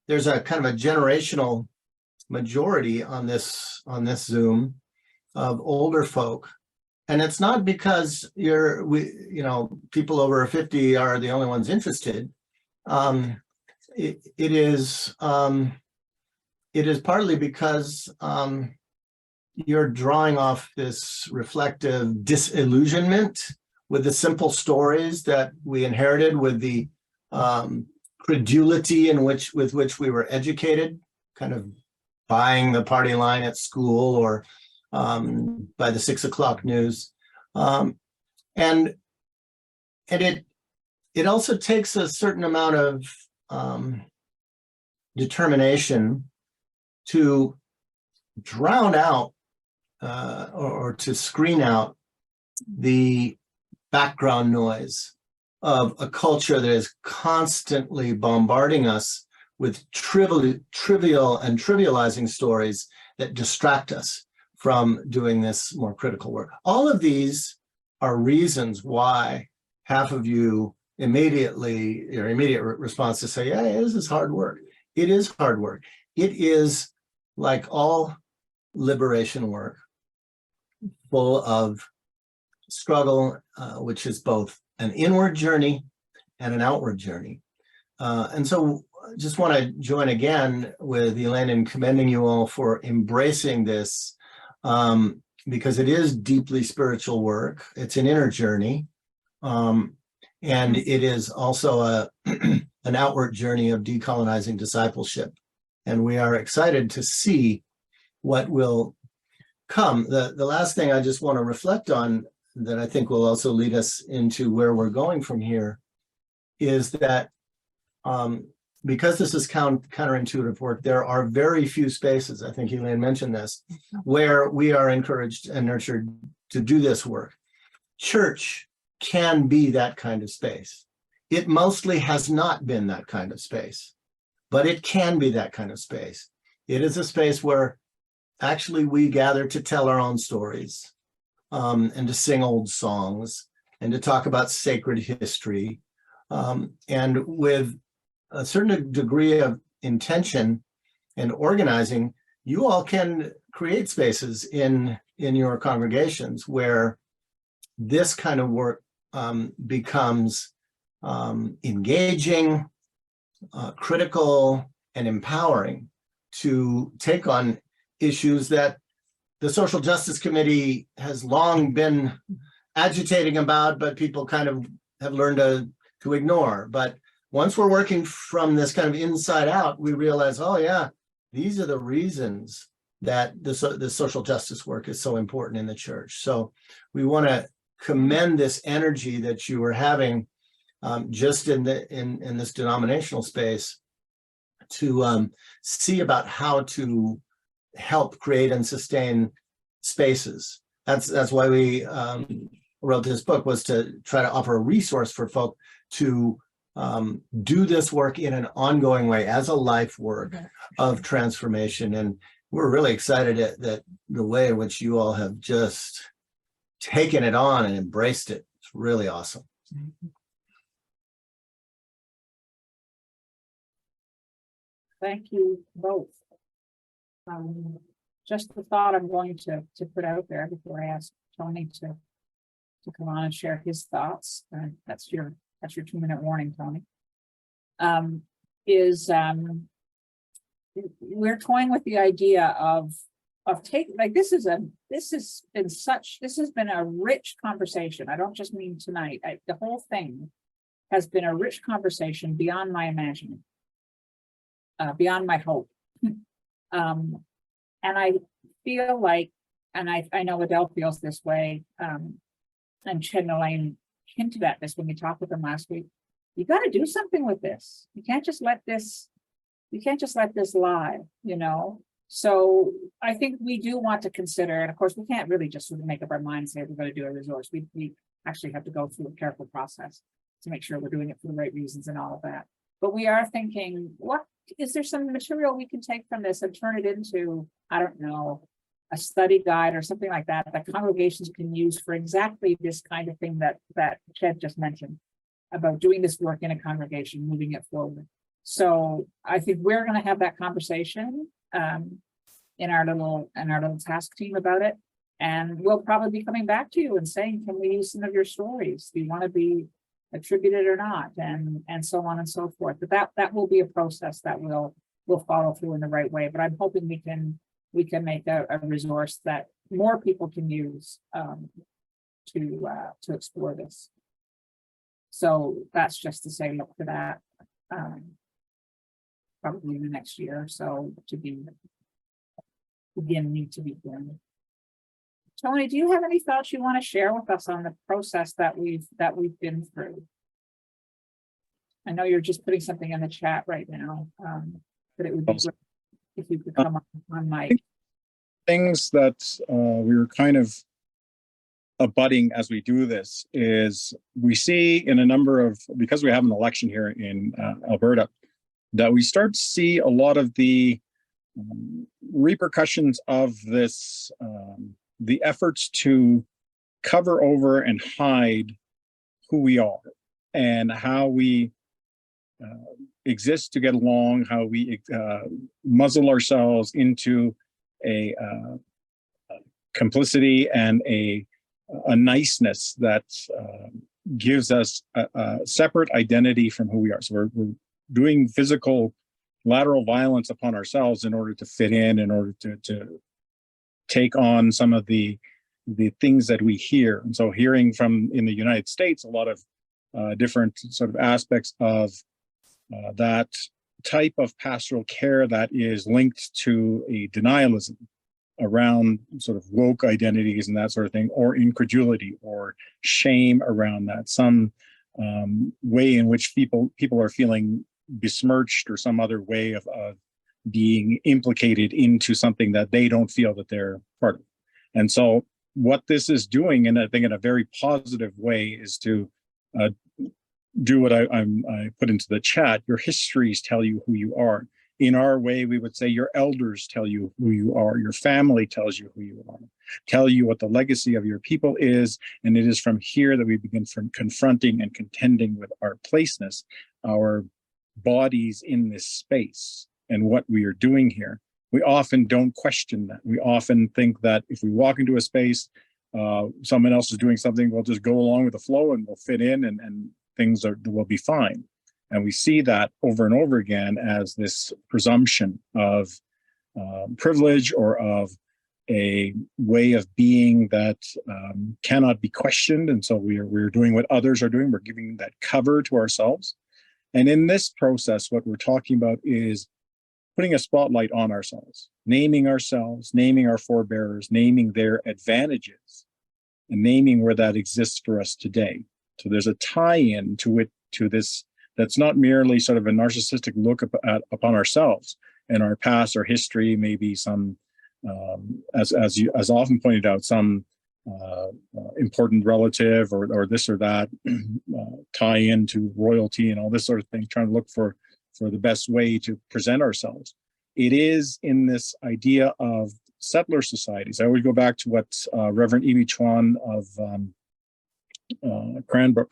there's a kind of a generational majority on this Zoom of older folk. And it's not because people over 50 are the only ones interested. It is partly because you're drawing off this reflective disillusionment with the simple stories that we inherited, with the credulity with which we were educated, kind of buying the party line at school or by the 6 o'clock news. And it also takes a certain amount of determination to drown out or to screen out the background noise of a culture that is constantly bombarding us with trivial and trivializing stories that distract us from doing this more critical work. All of these are reasons why half of you immediately, your immediate response to say, yeah, this is hard work. It is hard work. It is, like all liberation work, full of struggle, which is both an inward journey and an outward journey. And so just want to join again with Elaine in commending you all for embracing this, because it is deeply spiritual work. It's an inner journey. And it is also an outward journey of decolonizing discipleship. And we are excited to see what will come. The last thing I just want to reflect on that I think will also lead us into where we're going from here is that because this is counterintuitive work, there are very few spaces, I think Elaine mentioned this, where we are encouraged and nurtured to do this work. Church can be that kind of space. It mostly has not been that kind of space, but it can be that kind of space. It is a space where actually we gather to tell our own stories, and to sing old songs and to talk about sacred history, and with a certain degree of intention and organizing, you all can create spaces in your congregations where this kind of work becomes engaging, critical, and empowering to take on issues that the Social Justice Committee has long been agitating about, but people kind of have learned to ignore. But once we're working from this kind of inside out, we realize, oh yeah, these are the reasons that the social justice work is so important in the church. So we want to commend this energy that you are having just in this denominational space to see about how to help create and sustain spaces. That's why we wrote this book, was to try to offer a resource for folk to do this work in an ongoing way as a life work of transformation. And we're really excited at that the way in which you all have just taken it on and embraced it. It's really awesome. Thank you both. Just the thought I'm going to put out there before I ask Tony to come on and share his thoughts. And that's your 2-minute warning, Tony. We're toying with the idea of taking, like, this has been a rich conversation. I don't just mean tonight. The whole thing has been a rich conversation beyond my imagining, beyond my hope. And I feel like, and I know Adele feels this way, and Ched and Elaine hinted at this when we talked with them last week. You got to do something with this. You can't just let this lie, So I think we do want to consider, and of course we can't really just sort of make up our mind and say we're going to do a resource. We actually have to go through a careful process to make sure we're doing it for the right reasons and all of that. But we are thinking, what is there some material we can take from this and turn it into, I don't know, a study guide or something like that congregations can use for exactly this kind of thing that Ched just mentioned about doing this work in a congregation, moving it forward. So I think we're going to have that conversation in our little task team about it, and we'll probably be coming back to you and saying, can we use some of your stories? Do you want to be attributed or not, and so on and so forth. But that will be a process that will follow through in the right way. But I'm hoping we can make a resource that more people can use to explore this. So that's just to say, look for that probably in the next year or so to be beginning to be done. Tony, do you have any thoughts you want to share with us on the process that we've been through? I know you're just putting something in the chat right now, but it would be great if you could come on mic. Things that we were kind of abutting as we do this is we see in a number of, because we have an election here in Alberta, that we start to see a lot of the repercussions of this, the efforts to cover over and hide who we are and how we exist to get along, how we muzzle ourselves into a complicity and a niceness that gives us a separate identity from who we are. So we're doing physical lateral violence upon ourselves in order to fit in order to take on some of the things that we hear. And so hearing from in the United States, a lot of different sort of aspects of that type of pastoral care that is linked to a denialism around sort of woke identities and that sort of thing, or incredulity or shame around that, some way in which people are feeling besmirched or some other way of being implicated into something that they don't feel that they're part of. And so what this is doing, and I think in a very positive way, is to do what I put into the chat. Your histories tell you who you are. In our way, we would say your elders tell you who you are. Your family tells you who you are, tell you what the legacy of your people is. And it is from here that we begin from confronting and contending with our placeness, our bodies in this space and what we are doing here. We often don't question that. We often think that if we walk into a space, someone else is doing something, we'll just go along with the flow and we'll fit in and things will be fine. And we see that over and over again as this presumption of privilege or of a way of being that cannot be questioned. And so we're doing what others are doing. We're giving that cover to ourselves. And in this process, what we're talking about is putting a spotlight on ourselves, naming our forebearers, naming their advantages, and naming where that exists for us today. So there's a tie-in to this that's not merely sort of a narcissistic look upon ourselves and our past or history, maybe some, as often pointed out, some important relative or this or that tie into royalty and all this sort of thing, trying to look for the best way to present ourselves. It is in this idea of settler societies. I always go back to what Reverend Ivy Chuan of Cranbrook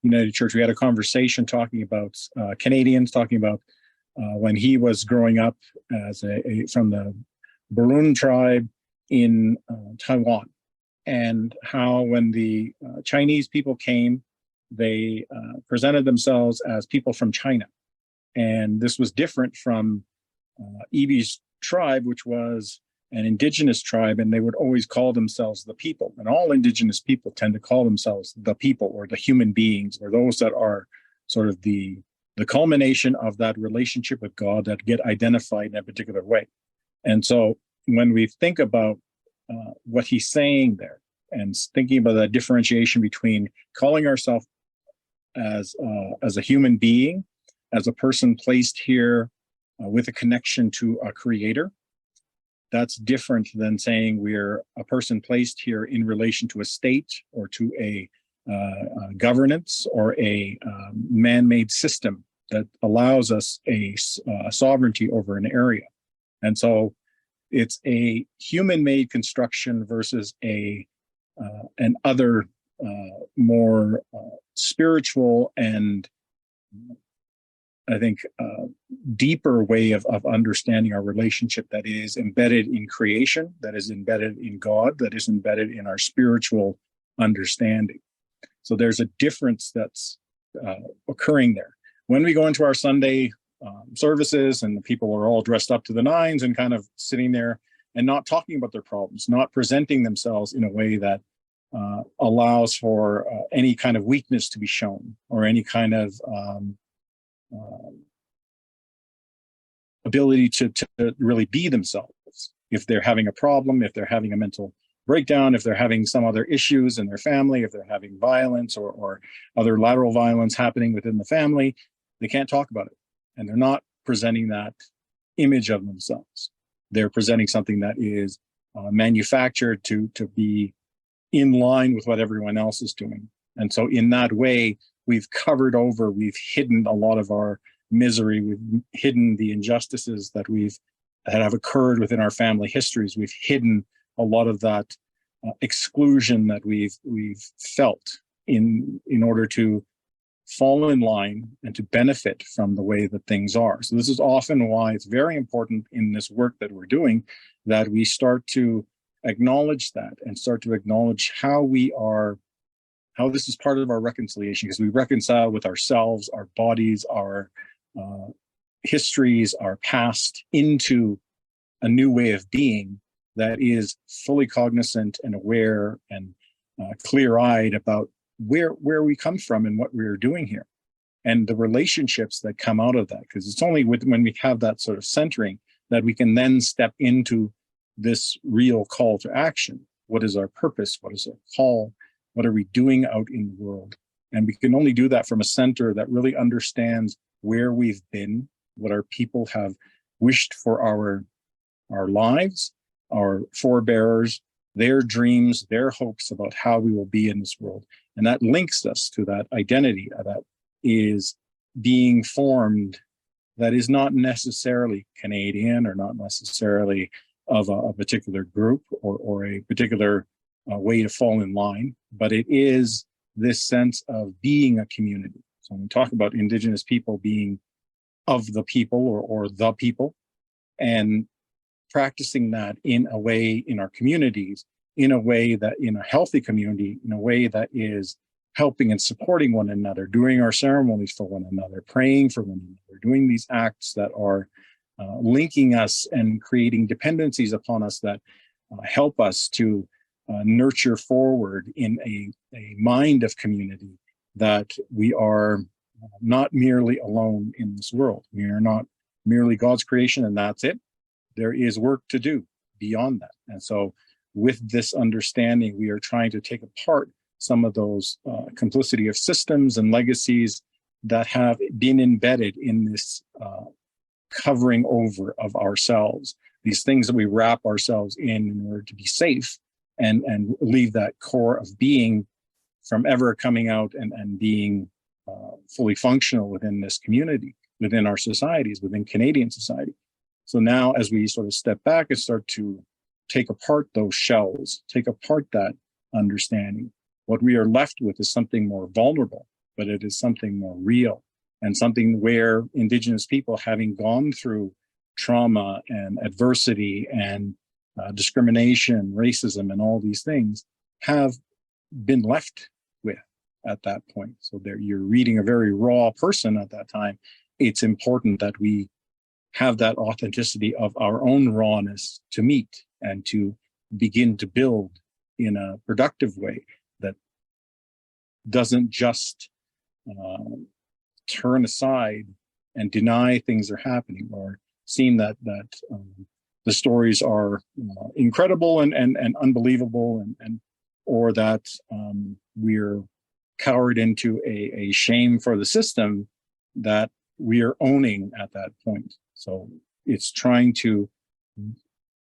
United Church, we had a conversation talking about Canadians, talking about when he was growing up as from the Barun tribe in Taiwan, and how when the Chinese people came, they presented themselves as people from China. And this was different from Ivi's tribe, which was an indigenous tribe, and they would always call themselves the people. And all indigenous people tend to call themselves the people or the human beings, or those that are sort of the culmination of that relationship with God that get identified in a particular way. And so when we think about what he's saying there and thinking about that differentiation between calling ourselves as a human being, as a person placed here with a connection to a creator, that's different than saying we're a person placed here in relation to a state or to a governance or a man-made system that allows us a sovereignty over an area. And so it's a human-made construction versus an other more spiritual and I think deeper way of understanding our relationship that is embedded in creation, that is embedded in God, that is embedded in our spiritual understanding. So there's a difference that's occurring there. When we go into our Sunday services and the people are all dressed up to the nines and kind of sitting there and not talking about their problems, not presenting themselves in a way that allows for any kind of weakness to be shown or any kind of ability to really be themselves. If they're having a problem, if they're having a mental breakdown, if they're having some other issues in their family, if they're having violence or other lateral violence happening within the family, they can't talk about it. And they're not presenting that image of themselves. They're presenting something that is manufactured to be in line with what everyone else is doing. And so in that way, we've covered over, we've hidden a lot of our misery, we've hidden the injustices that have occurred within our family histories. We've hidden a lot of that exclusion that we've felt in order to fall in line and to benefit from the way that things are. So this is often why it's very important in this work that we're doing that we start to acknowledge that and start to acknowledge how this is part of our reconciliation, because we reconcile with ourselves, our bodies, our histories, our past into a new way of being that is fully cognizant and aware and clear-eyed about where we come from and what we're doing here and the relationships that come out of that. Because it's only when we have that sort of centering that we can then step into this real call to action. What is our purpose? What is our call? What are we doing out in the world? And we can only do that from a center that really understands where we've been, what our people have wished for our lives, our forebearers, their dreams, their hopes about how we will be in this world. And that links us to that identity that is being formed that is not necessarily Canadian or not necessarily of a particular group or a particular way to fall in line, but it is this sense of being a community. So when we talk about Indigenous people being of the people or the people, and practicing that in a way in our communities, in a way that in a healthy community, in a way that is helping and supporting one another, doing our ceremonies for one another, praying for one another, doing these acts that are linking us and creating dependencies upon us that help us to nurture forward in a mind of community, that we are not merely alone in this world. We are not merely God's creation and that's it. There is work to do beyond that. And so with this understanding, we are trying to take apart some of those complicity of systems and legacies that have been embedded in this covering over of ourselves, these things that we wrap ourselves in order to be safe and leave that core of being from ever coming out and being fully functional within this community, within our societies, within Canadian society. So now as we sort of step back and start to take apart those shells, take apart that understanding, what we are left with is something more vulnerable, but it is something more real and something where Indigenous people, having gone through trauma and adversity and discrimination, racism, and all these things, have been left with at that point. So there, you're reading a very raw person at that time. It's important that we have that authenticity of our own rawness to meet and to begin to build in a productive way that doesn't just turn aside and deny things are happening, or seem that the stories are incredible and unbelievable, and or that we're cowered into a shame for the system that we are owning at that point. So it's trying to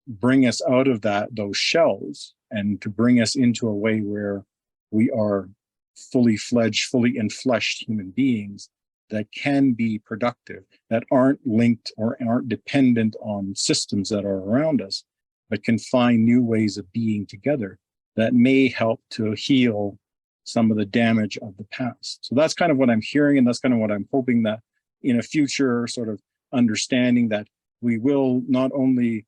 bring us out of those shells and to bring us into a way where we are fully fledged, fully enfleshed human beings that can be productive, that aren't linked or aren't dependent on systems that are around us, but can find new ways of being together that may help to heal some of the damage of the past. So that's kind of what I'm hearing, and that's kind of what I'm hoping that in a future sort of understanding that we will not only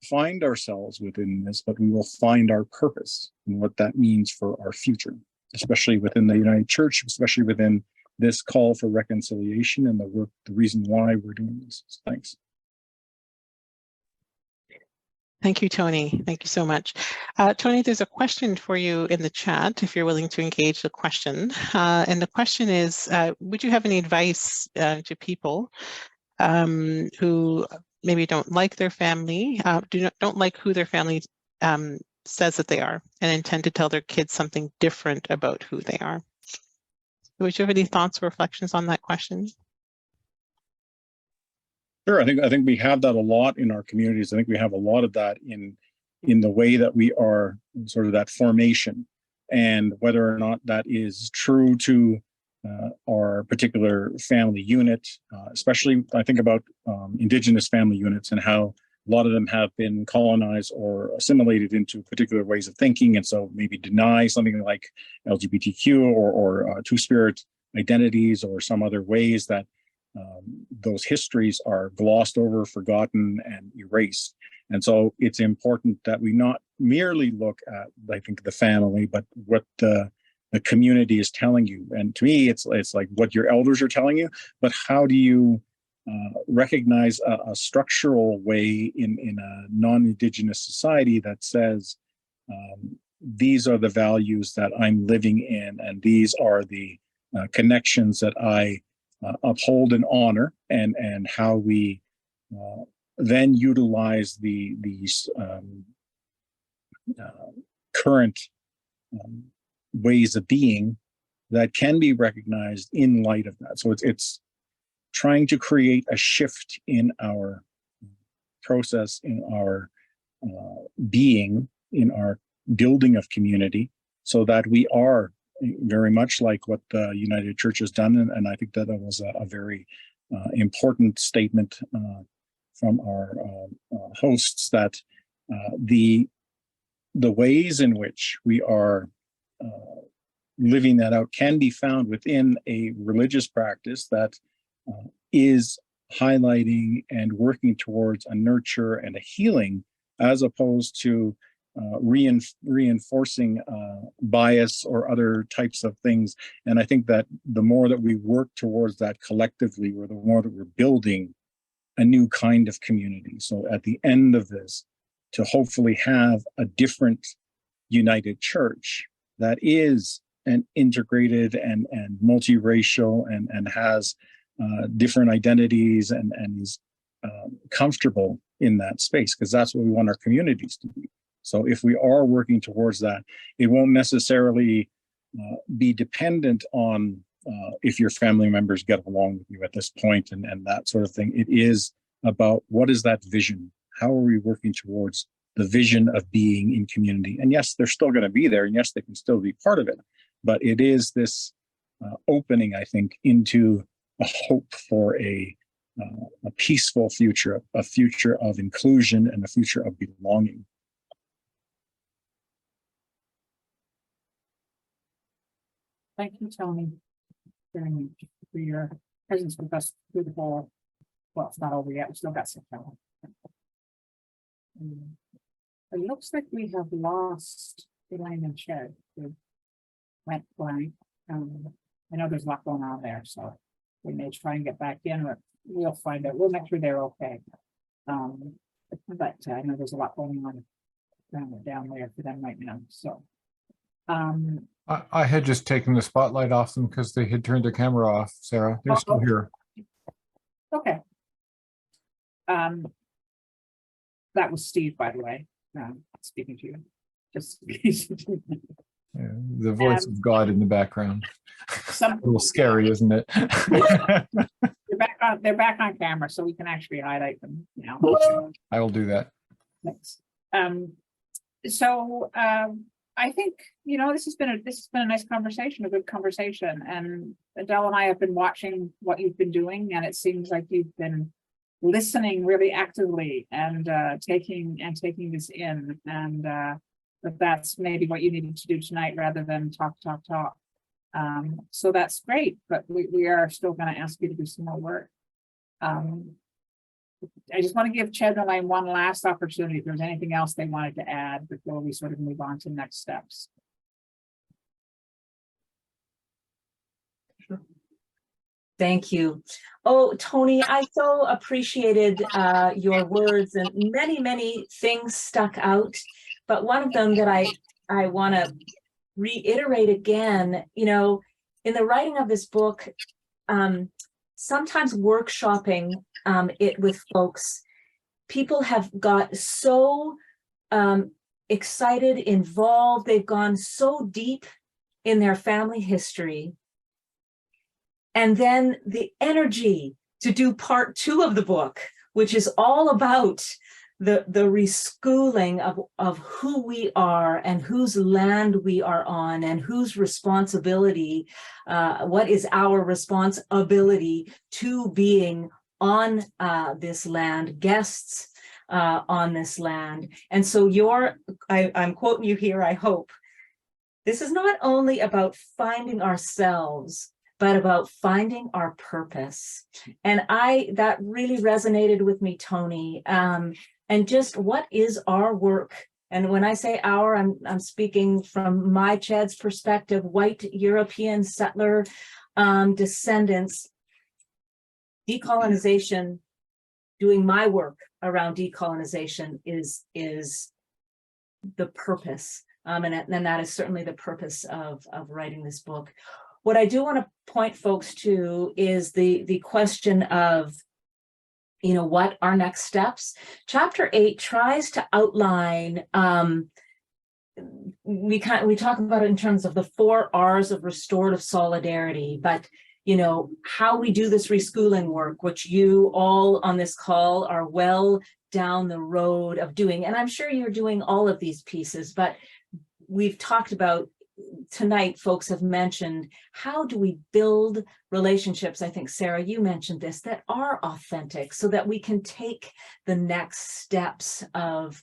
find ourselves within this, but we will find our purpose and what that means for our future, especially within the United Church, especially within this call for reconciliation and the work, the reason why we're doing this. So thanks. Thank you, Tony. Thank you so much. Tony, there's a question for you in the chat, if you're willing to engage the question. And the question is, would you have any advice to people who maybe don't like their family, don't like who their family says that they are and intend to tell their kids something different about who they are. Would you have any thoughts or reflections on that question? Sure, I think we have that a lot in our communities. I think we have a lot of that in the way that we are sort of that formation, and whether or not that is true to our particular family unit, especially I think about Indigenous family units and how a lot of them have been colonized or assimilated into particular ways of thinking, and so maybe deny something like LGBTQ or two-spirit identities or some other ways that those histories are glossed over, forgotten, and erased. And so it's important that we not merely look at, I think, the family, but what the community is telling you. And to me, it's like what your elders are telling you, but how do you recognize a structural way in a non-Indigenous society that says, these are the values that I'm living in, and these are the connections that I uphold and honor, and how we then utilize these current ways of being that can be recognized in light of that. So it's trying to create a shift in our process, in our being, in our building of community, so that we are very much like what the United Church has done. And I think that was a very important statement from our hosts, that the ways in which we are living that out can be found within a religious practice that is highlighting and working towards a nurture and a healing, as opposed to reinforcing bias or other types of things. And I think that the more that we work towards that collectively, or the more that we're building a new kind of community. So at the end of this, to hopefully have a different United Church that is an integrated and multiracial and has different identities and is comfortable in that space, because that's what we want our communities to be. So if we are working towards that, it won't necessarily be dependent on if your family members get along with you at this point and that sort of thing. It is about, what is that vision? How are we working towards the vision of being in community? And yes, they're still going to be there, and yes, they can still be part of it. But it is this opening, I think, into a hope for a peaceful future, a future of inclusion and a future of belonging. Thank you, Tony, very much for your presence with us through the whole. Well, it's not over yet. We still got some time. It looks like we have lost Elaine and Ched. They went blank. I know there's a lot going on there, so we may try and get back in, but we'll find out. We'll make sure they're okay. But I know there's a lot going on down there for them right now. So. I had just taken the spotlight off them because they had turned their camera off, Sarah. They're still here. Okay. That was Steve, by the way, speaking to you. Just Yeah, the voice of God in the background. some A little scary, isn't it? they're back on camera, so we can actually highlight them now. I will do that. Thanks. So I think, this has been a nice conversation, a good conversation. And Adele and I have been watching what you've been doing, and it seems like you've been listening really actively and taking this in. And that's maybe what you needed to do tonight, rather than talk. So that's great, but we are still going to ask you to do some more work. I just want to give Ched and Elaine one last opportunity if there's anything else they wanted to add before we sort of move on to next steps. Thank you. Oh, Tony, I so appreciated your words, and many things stuck out. But one of them that I want to reiterate again, in the writing of this book, sometimes workshopping it with folks, people have got so excited, involved. They've gone so deep in their family history. And then the energy to do part 2 of the book, which is all about the reschooling of who we are and whose land we are on and whose responsibility, what is our responsibility to being on this land, guests on this land. And so I'm quoting you here, I hope. This is not only about finding ourselves, but about finding our purpose. And that really resonated with me, Tony. And just what is our work? And when I say our, I'm speaking from my Chad's perspective, white European settler descendants. Decolonization, doing my work around decolonization is the purpose. And that is certainly the purpose of writing this book. What I do want to point folks to is the question of, what are next steps? Chapter 8 tries to outline, we talk about it in terms of the 4 R's of restorative solidarity, but how we do this reschooling work, which you all on this call are well down the road of doing. And I'm sure you're doing all of these pieces, but we've talked about tonight, folks have mentioned, how do we build relationships? I think, Sarah, you mentioned this, that are authentic so that we can take the next steps of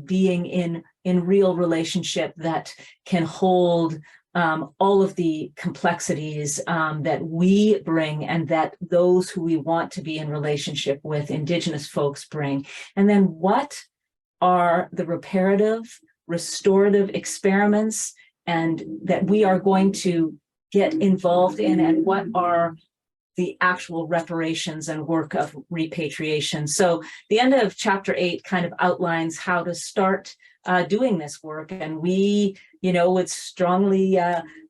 being in real relationship that can hold all of the complexities that we bring and that those who we want to be in relationship with, Indigenous folks, bring. And then what are the reparative, restorative experiments and that we are going to get involved in, and what are the actual reparations and work of repatriation. So the end of chapter 8 kind of outlines how to start doing this work. And we, would strongly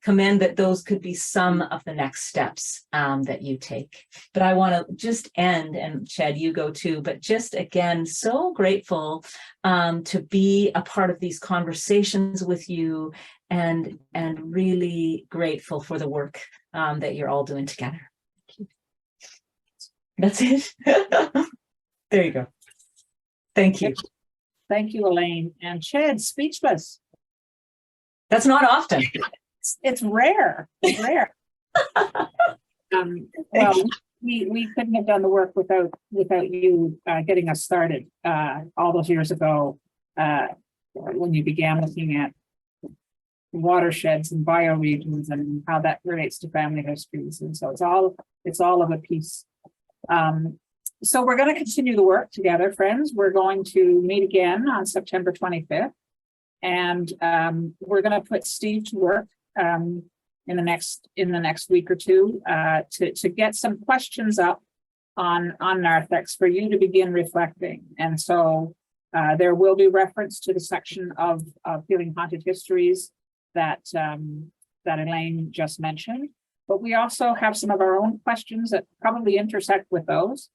commend that those could be some of the next steps that you take. But I want to just end, and Chad, you go too, but just again, so grateful to be a part of these conversations with you, and really grateful for the work that you're all doing together. That's it. There you go. Thank you. Thank you, Elaine. And Chad, speechless. That's not often. It's rare. It's rare. Well, we couldn't have done the work without you getting us started all those years ago when you began looking at watersheds and bioregions and how that relates to family histories. And so it's all of a piece. So we're going to continue the work together, friends. We're going to meet again on September 25th. And we're going to put Steve to work in the next week or two to get some questions up on narthex for you to begin reflecting. And so there will be reference to the section of Healing Haunted Histories that Elaine just mentioned. But we also have some of our own questions that probably intersect with those.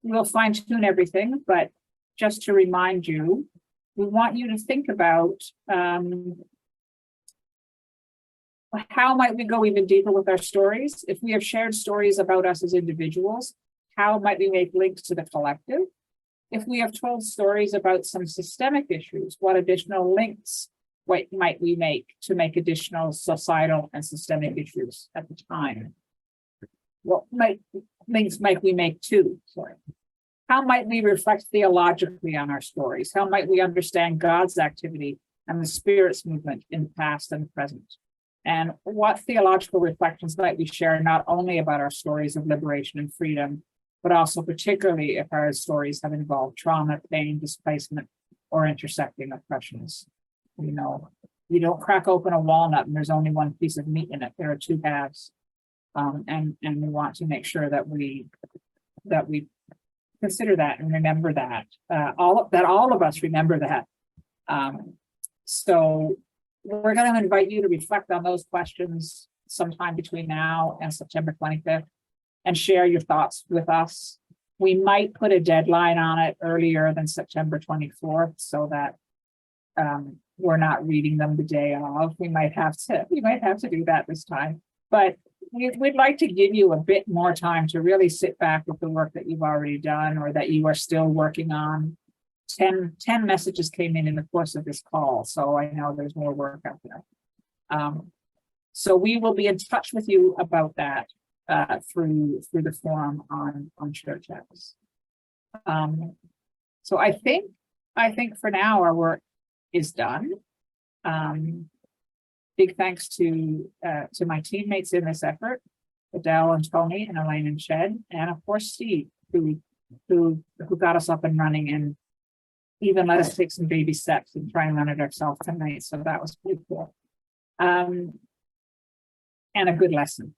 We'll fine tune everything, but just to remind you, we want you to think about how might we go even deeper with our stories? If we have shared stories about us as individuals, how might we make links to the collective? If we have told stories about some systemic issues, what additional links might we make to make additional societal and systemic issues at the time? What links might we make too? Sorry. How might we reflect theologically on our stories? How might we understand God's activity and the Spirit's movement in the past and the present? And what theological reflections might we share not only about our stories of liberation and freedom, but also particularly if our stories have involved trauma, pain, displacement, or intersecting oppressions? You don't crack open a walnut and there's only one piece of meat in it. There are two halves. And we want to make sure that we consider that and remember that, all of us remember that. So we're going to invite you to reflect on those questions sometime between now and September 25th and share your thoughts with us. We might put a deadline on it earlier than September 24th so that we're not reading them the day of. We might have to do that this time, but we'd like to give you a bit more time to really sit back with the work that you've already done or that you are still working on. 10 messages came in the course of this call, so I know there's more work out there. So we will be in touch with you about that through the forum on Church House. So I think for now our work is done. Big thanks to my teammates in this effort, Adele and Tony and Elaine and Shed, and of course Steve, who got us up and running and even let us take some baby steps and try and run it ourselves tonight. So that was pretty cool. And a good lesson.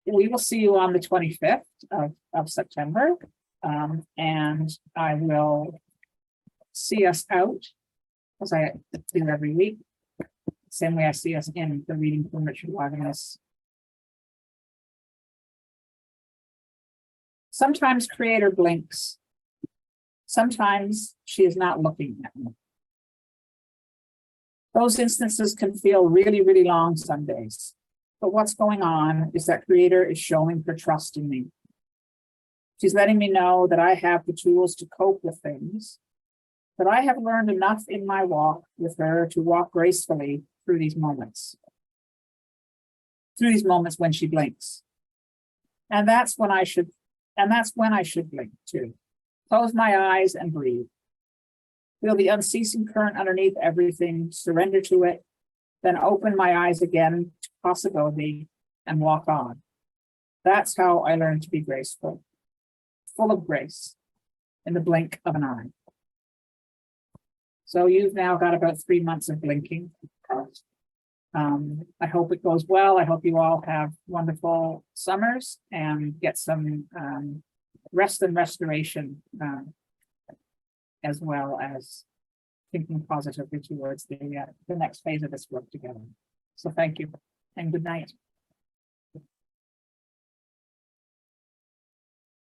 We will see you on the 25th of September. And I will see us out, as I do every week. Same way I see us in the reading from Richard Wagner's. Sometimes creator blinks. Sometimes she is not looking at me. Those instances can feel really, really long some days. But what's going on is that creator is showing her trust in me. She's letting me know that I have the tools to cope with things, that I have learned enough in my walk with her to walk gracefully through these moments when she blinks. And that's when I should blink too. Close my eyes and breathe. Feel the unceasing current underneath everything, surrender to it, then open my eyes again to possibility and walk on. That's how I learned to be graceful, full of grace, in the blink of an eye. So you've now got about 3 months of blinking. I hope it goes well. I hope you all have wonderful summers and get some rest and restoration, as well as thinking positively towards the next phase of this work together. So thank you and good night.